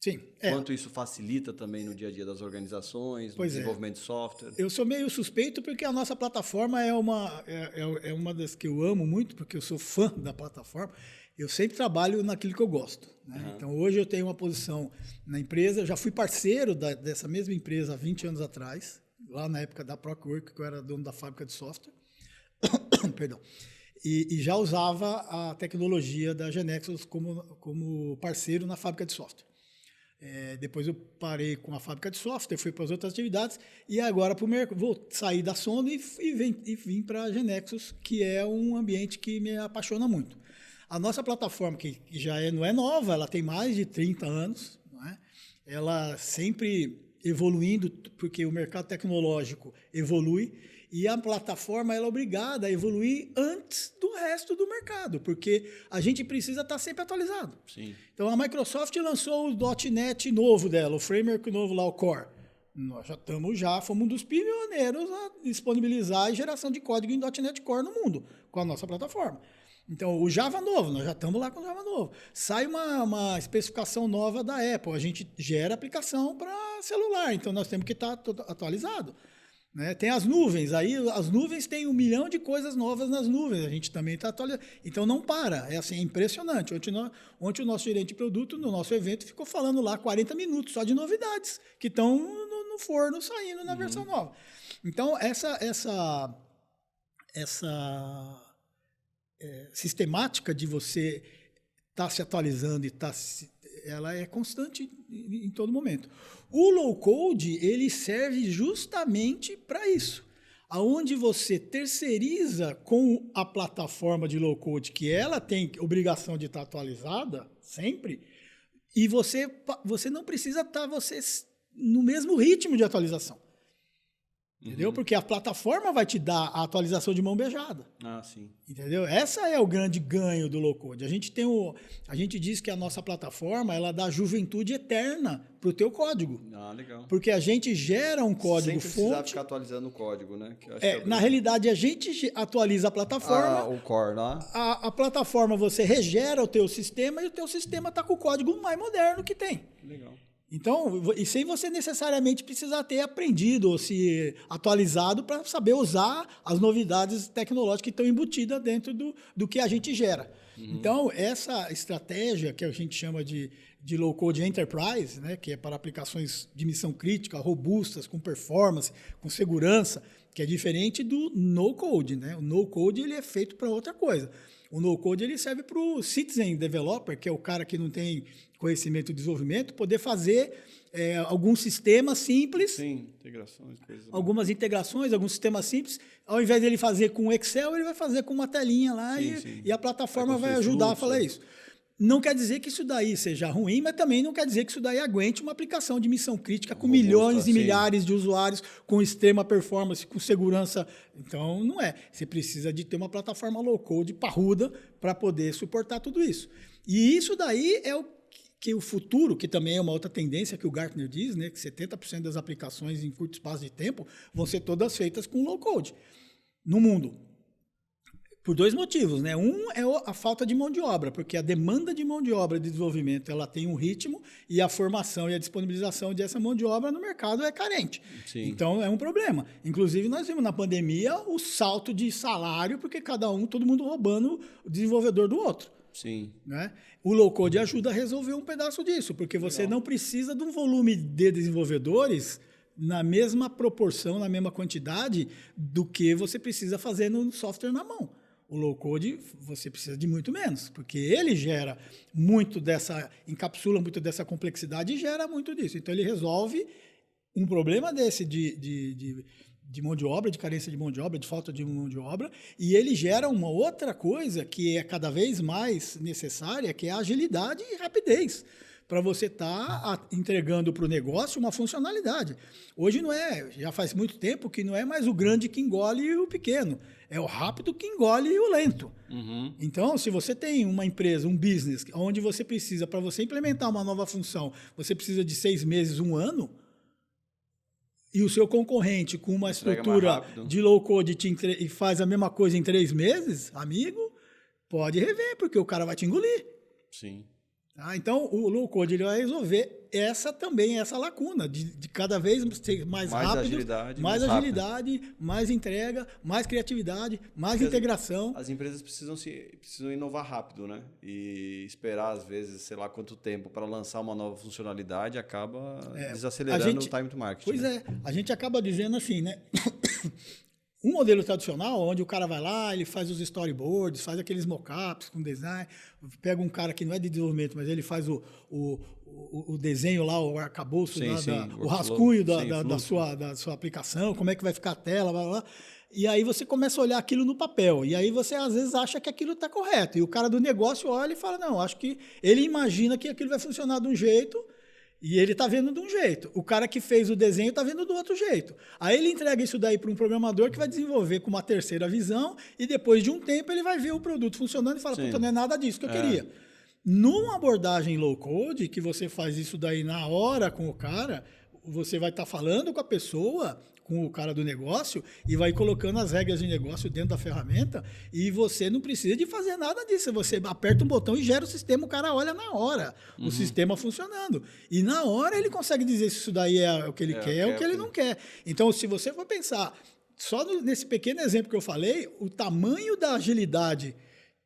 Sim. Quanto isso facilita também no dia a dia das organizações, no desenvolvimento de software? Eu sou meio suspeito porque a nossa plataforma é uma das que eu amo muito, porque eu sou fã da plataforma. Eu sempre trabalho naquilo que eu gosto. Né? Então, hoje eu tenho uma posição na empresa, eu já fui parceiro dessa mesma empresa há 20 anos atrás, lá na época da Procwork, que eu era dono da fábrica de software. Perdão. E já usava a tecnologia da Genexus como parceiro na fábrica de software. Depois eu parei com a fábrica de software, fui para as outras atividades e agora vou sair da Sony e vim para a Genexus, que é um ambiente que me apaixona muito. A nossa plataforma, que já não é nova, ela tem mais de 30 anos, não é? Ela sempre evoluindo, porque o mercado tecnológico evolui, e a plataforma ela é obrigada a evoluir antes do resto do mercado, porque a gente precisa estar sempre atualizado. Sim. Então, a Microsoft lançou o .NET novo dela, o framework novo lá, o Core. Nós fomos um dos pioneiros a disponibilizar a geração de código em .NET Core no mundo, com a nossa plataforma. Então, o Java novo, nós já estamos lá com o Java novo. Sai uma especificação nova da Apple, a gente gera aplicação para celular, então nós temos que estar atualizado. Né? Tem as nuvens, aí as nuvens têm 1 milhão de coisas novas nas nuvens, a gente também está atualizado. Então, não para, é assim, é impressionante. Ontem o nosso gerente de produto, no nosso evento, ficou falando lá 40 minutos só de novidades que estão no forno saindo na versão nova. Então, sistemática de você estar se atualizando ela é constante em todo momento. O low-code, ele serve justamente para isso. Aonde você terceiriza com a plataforma de low-code, que ela tem obrigação de estar atualizada sempre, e você não precisa estar no mesmo ritmo de atualização. Entendeu? Porque a plataforma vai te dar a atualização de mão beijada. Ah, sim. Entendeu? Essa é o grande ganho do low-code. A gente diz que a nossa plataforma, ela dá juventude eterna para o teu código. Ah, legal. Porque a gente gera um código sem precisar fonte. ficar atualizando o código, né? Que eu acho Na realidade, a gente atualiza a plataforma. o core lá. A plataforma, você regera o teu sistema e o teu sistema está com o código mais moderno que tem. Legal. Então, e sem você necessariamente precisar ter aprendido ou se atualizado para saber usar as novidades tecnológicas que estão embutidas dentro do que a gente gera. Então, essa estratégia que a gente chama de low-code enterprise, né, que é para aplicações de missão crítica, robustas, com performance, com segurança, que é diferente do no-code. Né? O no-code ele é feito para outra coisa. O no-code ele serve para o citizen developer, que é o cara que não tem conhecimento de desenvolvimento, poder fazer alguns sistemas simples. Sim, integrações, coisas. Algumas integrações, alguns sistemas simples. Ao invés dele fazer com Excel, ele vai fazer com uma telinha lá e a plataforma vai ajudar a falar isso. Não quer dizer que isso daí seja ruim, mas também não quer dizer que isso daí aguente uma aplicação de missão crítica com milhões e milhares de usuários, com extrema performance, com segurança. Então, não é. Você precisa de ter uma plataforma low-code parruda para poder suportar tudo isso. E isso daí é o futuro, que também é uma outra tendência que o Gartner diz, né, que 70% das aplicações em curto espaço de tempo vão ser todas feitas com low-code no mundo. Por dois motivos, né? Um é a falta de mão de obra, porque a demanda de mão de obra de desenvolvimento ela tem um ritmo e a formação e a disponibilização dessa mão de obra no mercado é carente. Sim. Então é um problema. Inclusive nós vimos na pandemia o salto de salário, porque todo mundo roubando o desenvolvedor do outro. Sim. Né? O low-code ajuda a resolver um pedaço disso, porque você não precisa de um volume de desenvolvedores na mesma proporção, na mesma quantidade do que você precisa fazer no software na mão. O low-code, você precisa de muito menos, porque ele gera encapsula muito dessa complexidade e gera muito disso. Então, ele resolve um problema desse de mão de obra, de carência de mão de obra, de falta de mão de obra, e ele gera uma outra coisa que é cada vez mais necessária, que é a agilidade e rapidez, para você estar entregando para o negócio uma funcionalidade. Hoje já faz muito tempo que não é mais o grande que engole o pequeno, é o rápido que engole o lento. Uhum. Então, se você tem uma empresa, um business, onde você precisa, para você implementar uma nova função, você precisa de 6 meses, 1 ano, e o seu concorrente com uma estrutura de low-code e faz a mesma coisa em 3 meses, amigo, pode rever, porque o cara vai te engolir. Sim. Então, o low-code ele vai resolver essa lacuna de cada vez ser mais rápido, mais agilidade, mais entrega, mais criatividade, mais integração. As empresas precisam inovar rápido, né? E esperar, às vezes, sei lá quanto tempo para lançar uma nova funcionalidade acaba desacelerando o time to market. Pois é, a gente acaba dizendo assim, né? Um modelo tradicional, onde o cara vai lá, ele faz os storyboards, faz aqueles mockups com design, pega um cara que não é de desenvolvimento, mas ele faz o desenho lá, o arcabouço, o rascunho da sua aplicação, como é que vai ficar a tela, blá, blá. E aí você começa a olhar aquilo no papel, e aí você às vezes acha que aquilo está correto, e o cara do negócio olha e fala, não, acho que ele imagina que aquilo vai funcionar de um jeito, e ele está vendo de um jeito. O cara que fez o desenho está vendo do outro jeito. Aí ele entrega isso daí para um programador que vai desenvolver com uma terceira visão e depois de um tempo ele vai ver o produto funcionando e fala, puta, não é nada disso que eu queria. Numa abordagem low-code, que você faz isso daí na hora com o cara, você vai estar falando com a pessoa, com o cara do negócio, e vai colocando as regras de negócio dentro da ferramenta, e você não precisa de fazer nada disso. Você aperta um botão e gera o sistema, o cara olha na hora o sistema funcionando. E na hora ele consegue dizer se isso daí é o que ele quer ou o que ele não quer. Então, se você for pensar, só nesse pequeno exemplo que eu falei, o tamanho da agilidade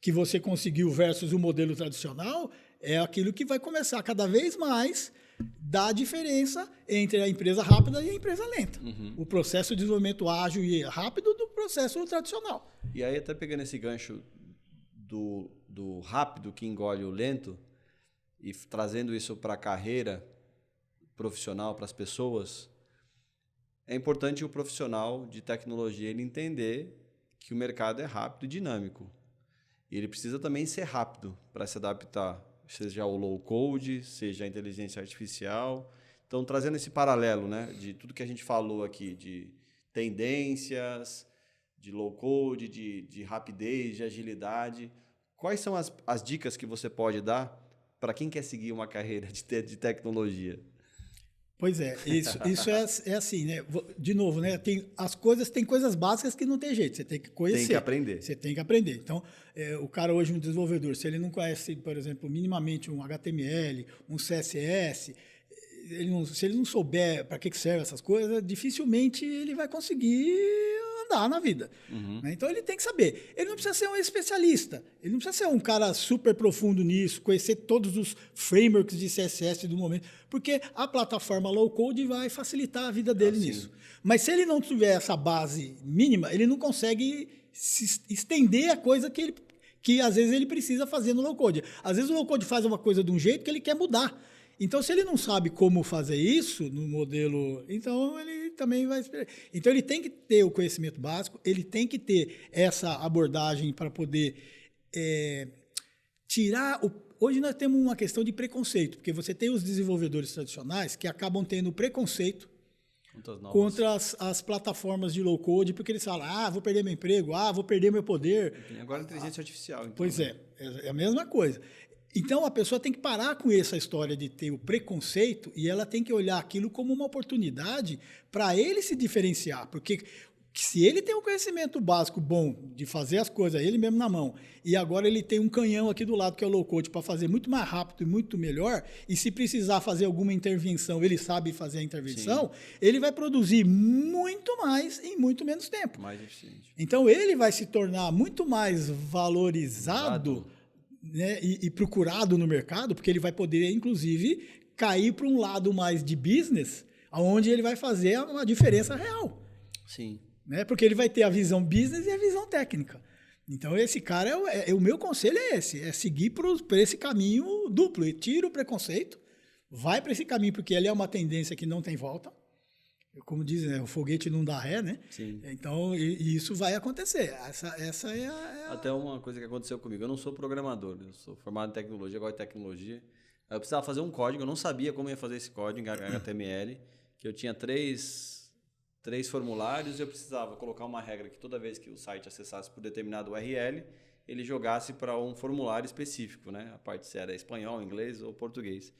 que você conseguiu versus o modelo tradicional é aquilo que vai começar cada vez mais dar diferença entre a empresa rápida e a empresa lenta. O processo de desenvolvimento ágil e rápido processo tradicional. E aí, até pegando esse gancho do rápido que engole o lento e trazendo isso para a carreira profissional, para as pessoas, é importante o profissional de tecnologia ele entender que o mercado é rápido e dinâmico. E ele precisa também ser rápido para se adaptar, seja o low code, seja a inteligência artificial. Então, trazendo esse paralelo, né, de tudo que a gente falou aqui, de tendências, de low code, de rapidez, de agilidade, quais são as dicas que você pode dar para quem quer seguir uma carreira de tecnologia? Pois é, isso é assim, né? De novo, né? Tem coisas básicas que não tem jeito, você tem que conhecer. Tem que aprender. Você tem que aprender. Então, o cara hoje, um desenvolvedor, se ele não conhece, por exemplo, minimamente um HTML, um CSS, se ele não souber para que serve essas coisas, dificilmente ele vai conseguir andar na vida. Uhum. Né? Então, ele tem que saber. Ele não precisa ser um especialista. Ele não precisa ser um cara super profundo nisso, conhecer todos os frameworks de CSS do momento, porque a plataforma low-code vai facilitar a vida dele nisso. Mas se ele não tiver essa base mínima, ele não consegue se estender a coisa que às vezes ele precisa fazer no low-code. Às vezes o low-code faz uma coisa de um jeito que ele quer mudar. Então, se ele não sabe como fazer isso no modelo, então ele também vai... Então, ele tem que ter o conhecimento básico, ele tem que ter essa abordagem para poder tirar... Hoje nós temos uma questão de preconceito, porque você tem os desenvolvedores tradicionais que acabam tendo preconceito contra as plataformas de low-code, porque eles falam, vou perder meu emprego, vou perder meu poder. E agora a inteligência artificial. Então, pois é a mesma coisa. Então, a pessoa tem que parar com essa história de ter o preconceito e ela tem que olhar aquilo como uma oportunidade para ele se diferenciar. Porque se ele tem um conhecimento básico bom de fazer as coisas ele mesmo na mão e agora ele tem um canhão aqui do lado que é o low-code para fazer muito mais rápido e muito melhor, e se precisar fazer alguma intervenção, ele sabe fazer a intervenção, ele vai produzir muito mais em muito menos tempo. Mais eficiente. Então, ele vai se tornar muito mais valorizado, né, e procurado no mercado, porque ele vai poder, inclusive, cair para um lado mais de business, onde ele vai fazer uma diferença real. Sim. Né? Porque ele vai ter a visão business e a visão técnica. Então, esse cara, o meu conselho é esse, é seguir por esse caminho duplo. E tira o preconceito, vai para esse caminho, porque ele é uma tendência que não tem volta. Como dizem, né? O foguete não dá ré, né? Sim. Então, isso vai acontecer. Essa é a... Até uma coisa que aconteceu comigo. Eu não sou programador, eu sou formado em tecnologia, eu gosto de tecnologia. Eu precisava fazer um código, eu não sabia como ia fazer esse código em HTML, que eu tinha três formulários e eu precisava colocar uma regra que toda vez que o site acessasse por determinado URL, ele jogasse para um formulário específico, né? A parte se era espanhol, inglês ou português.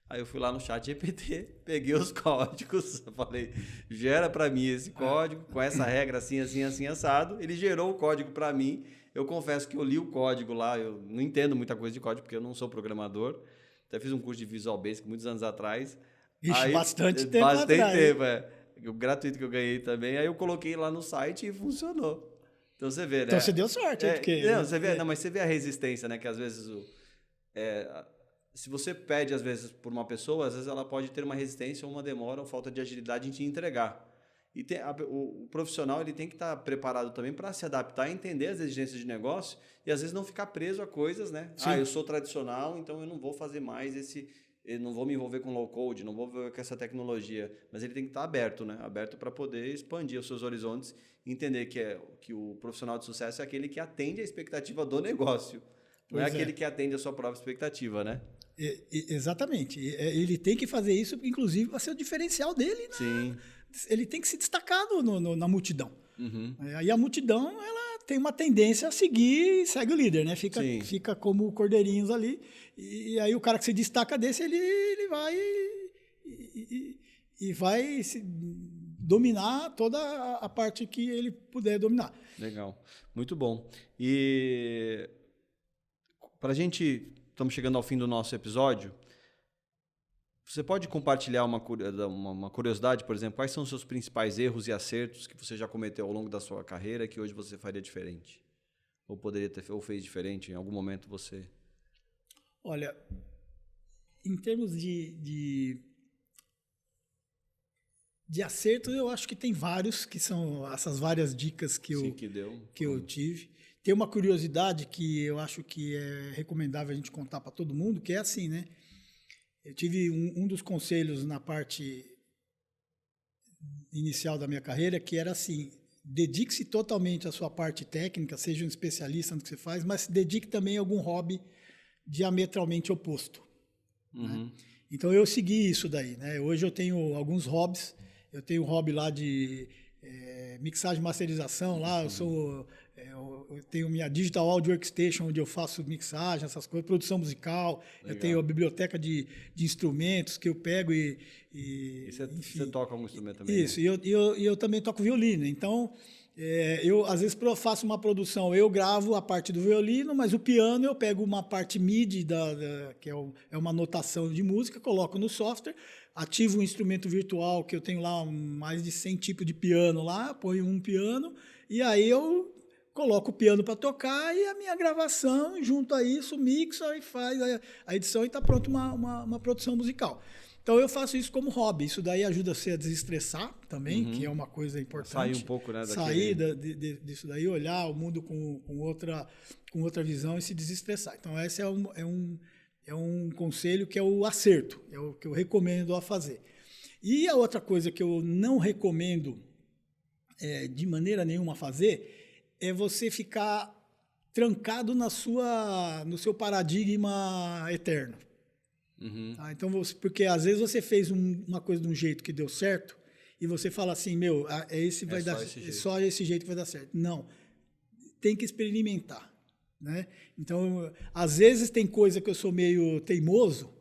Aí eu fui lá no chat GPT, peguei os códigos, falei, gera para mim esse código, com essa regra assim, assim, assim, assado. Ele gerou o código para mim. Eu confesso que eu li o código lá, eu não entendo muita coisa de código, porque eu não sou programador. Até fiz um curso de Visual Basic muitos anos atrás. Ixi, bastante tempo atrás. O gratuito que eu ganhei também. Aí eu coloquei lá no site e funcionou. Então você vê, né? Então você deu sorte, porque... Não, você vê, mas você vê a resistência, né? Que às vezes se você pede, às vezes, por uma pessoa, às vezes ela pode ter uma resistência, ou uma demora, ou falta de agilidade em te entregar. E o profissional ele tem que estar preparado também para se adaptar, entender as exigências de negócio e, às vezes, não ficar preso a coisas, né? Sim. Eu sou tradicional, então eu não vou fazer mais eu não vou me envolver com low-code, não vou me envolver com essa tecnologia. Mas ele tem que estar aberto, né? Aberto para poder expandir os seus horizontes e entender que o profissional de sucesso é aquele que atende a expectativa do negócio. Não é aquele que atende a sua própria expectativa, né? Exatamente. Ele tem que fazer isso, inclusive, para ser o diferencial dele. Sim. Ele tem que se destacar na multidão. Uhum. Aí a multidão ela tem uma tendência a seguir, segue o líder, né? Fica como cordeirinhos ali. E aí o cara que se destaca desse, ele vai e vai dominar toda a parte que ele puder dominar. Legal. Muito bom. E para a gente... Estamos chegando ao fim do nosso episódio. Você pode compartilhar uma curiosidade, por exemplo, quais são os seus principais erros e acertos que você já cometeu ao longo da sua carreira que hoje você faria diferente? Ou poderia ter ou fez diferente em algum momento você? Olha, em termos de De acerto, eu acho que tem vários, que são essas várias dicas que eu tive. Tem uma curiosidade que eu acho que é recomendável a gente contar para todo mundo, que é assim, né? Eu tive um dos conselhos na parte inicial da minha carreira, que era assim, dedique-se totalmente à sua parte técnica, seja um especialista no que você faz, mas se dedique também a algum hobby diametralmente oposto. Né? Então, eu segui isso daí. Né? Hoje eu tenho alguns hobbies. Eu tenho um hobby lá de mixagem e masterização. Lá eu tenho minha Digital Audio Workstation, onde eu faço mixagem, essas coisas, produção musical. Legal. Eu tenho a biblioteca de instrumentos que eu pego e você toca algum instrumento também? Isso, né? e eu também toco violino. Então, eu às vezes faço uma produção, eu gravo a parte do violino, mas o piano eu pego uma parte MIDI, que é uma notação de música, coloco no software, ativo um instrumento virtual, que eu tenho lá mais de 100 tipos de piano lá, ponho um piano, e aí eu coloco o piano para tocar e a minha gravação, junto a isso, mixa e faz a edição e está pronto uma produção musical. Então, eu faço isso como hobby. Isso daí ajuda você a desestressar também, que é uma coisa importante. Sair um pouco, né? Sair disso daí, olhar o mundo com outra visão e se desestressar. Então, esse é um conselho que é o acerto, é o que eu recomendo a fazer. E a outra coisa que eu não recomendo de maneira nenhuma a fazer é você ficar trancado no seu paradigma eterno. Tá? Então, porque às vezes você fez uma coisa de um jeito que deu certo e você fala assim, só esse jeito vai dar certo. Não, tem que experimentar. Né? Então, às vezes tem coisa que eu sou meio teimoso.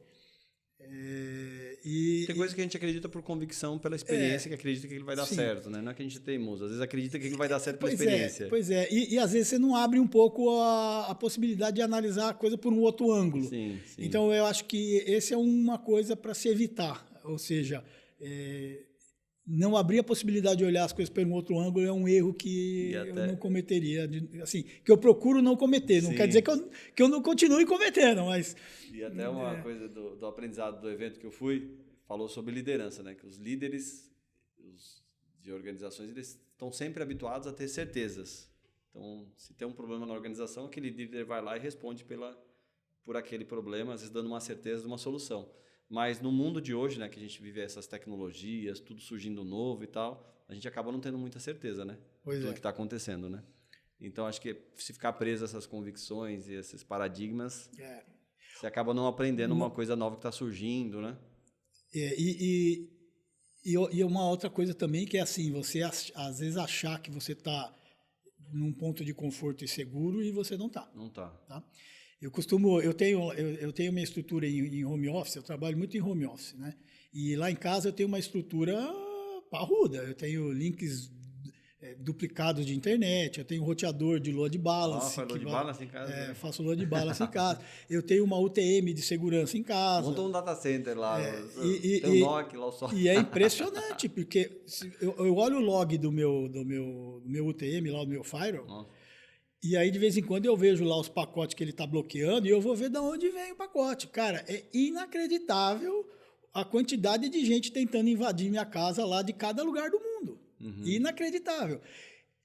Tem coisa que a gente acredita por convicção, pela experiência, que acredita que ele vai dar certo. Né? Não é que a gente é teimoso, às vezes acredita que ele vai dar certo pela experiência. Pois é, e às vezes você não abre um pouco a possibilidade de analisar a coisa por um outro ângulo. Sim. Então, eu acho que esse é uma coisa para se evitar. Ou seja, não abrir a possibilidade de olhar as coisas por um outro ângulo é um erro que eu não cometeria. Assim, que eu procuro não cometer. Não quer dizer que eu não continue cometendo, mas... E até uma coisa do aprendizado do evento que eu fui, falou sobre liderança, né? Que os líderes de organizações, eles estão sempre habituados a ter certezas. Então, se tem um problema na organização, aquele líder vai lá e responde por aquele problema, às vezes dando uma certeza de uma solução. Mas no mundo de hoje, né, que a gente vive essas tecnologias, tudo surgindo novo e tal, a gente acaba não tendo muita certeza, né? Do que está acontecendo, né? Então, acho que se ficar preso a essas convicções e esses paradigmas, você acaba não aprendendo uma coisa nova que está surgindo, né? E uma outra coisa também que é assim, você às vezes achar que você está num ponto de conforto e seguro e você não está. Não está. Tá? Eu tenho minha estrutura em home office, eu trabalho muito em home office, né? E lá em casa eu tenho uma estrutura parruda, eu tenho links duplicados de internet, eu tenho um roteador de load balance. Faz load balance em casa? Faço load balance em casa. Eu tenho uma UTM de segurança em casa. Montou um data center lá, tem um NOC lá só. E é impressionante, porque eu olho o log do meu UTM, lá do meu firewall, e aí de vez em quando eu vejo lá os pacotes que ele está bloqueando e eu vou ver de onde vem o pacote. Cara, é inacreditável a quantidade de gente tentando invadir minha casa lá de cada lugar do mundo. Inacreditável.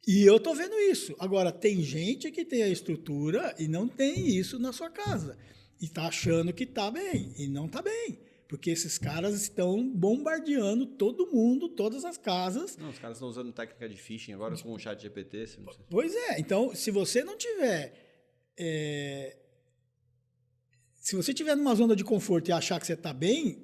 E eu estou vendo isso. Agora, tem gente que tem a estrutura e não tem isso na sua casa. E está achando que está bem. E não está bem. Porque esses caras estão bombardeando todo mundo, todas as casas. Não, os caras estão usando técnica de phishing agora com o chat GPT. Pois é. Então, se você não tiver... Se você estiver numa zona de conforto e achar que você está bem,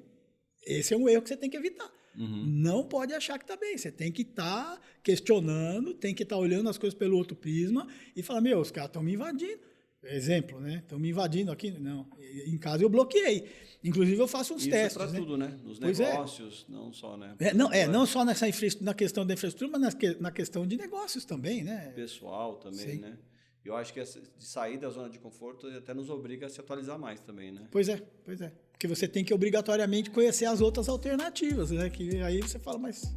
esse é um erro que você tem que evitar. Não pode achar que está bem. Você tem que estar questionando, tem que estar olhando as coisas pelo outro prisma e falar, os caras estão me invadindo. Exemplo, né? Estão me invadindo aqui. Não, em casa eu bloqueei. Inclusive, eu faço uns testes. Isso para tudo, né? Nos negócios, não só, né? Não só na questão da infraestrutura, mas na questão de negócios também, né? Pessoal também, né? Eu acho que de sair da zona de conforto até nos obriga a se atualizar mais também, né? Pois é. Porque você tem que obrigatoriamente conhecer as outras alternativas, né? Que aí você fala, mas...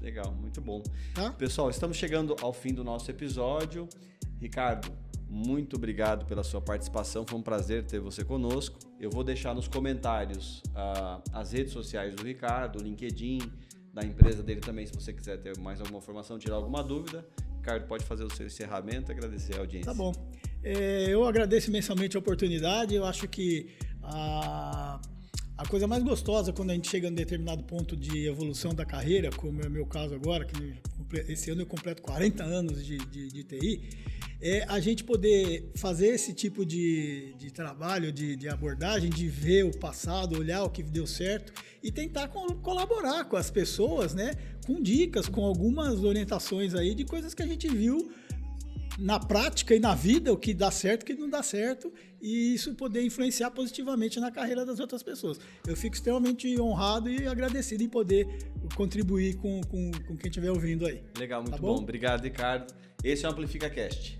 Legal, muito bom. Tá? Pessoal, estamos chegando ao fim do nosso episódio. Ricardo, muito obrigado pela sua participação. Foi um prazer ter você conosco. Eu vou deixar nos comentários as redes sociais do Ricardo, o LinkedIn, da empresa dele também, se você quiser ter mais alguma informação, tirar alguma dúvida. Ricardo, pode fazer o seu encerramento, agradecer a audiência. Tá bom. Eu agradeço imensamente a oportunidade. Eu acho que a coisa mais gostosa quando a gente chega em um determinado ponto de evolução da carreira, como é o meu caso agora, que esse ano eu completo 40 anos de TI, é a gente poder fazer esse tipo de trabalho, de abordagem, de ver o passado, olhar o que deu certo e tentar colaborar com as pessoas, né, com dicas, com algumas orientações aí de coisas que a gente viu na prática e na vida, o que dá certo e o que não dá certo, e isso poder influenciar positivamente na carreira das outras pessoas. Eu fico extremamente honrado e agradecido em poder contribuir com quem estiver ouvindo aí. Legal, muito tá bom. Obrigado, Ricardo. Esse é o Amplifica Cast.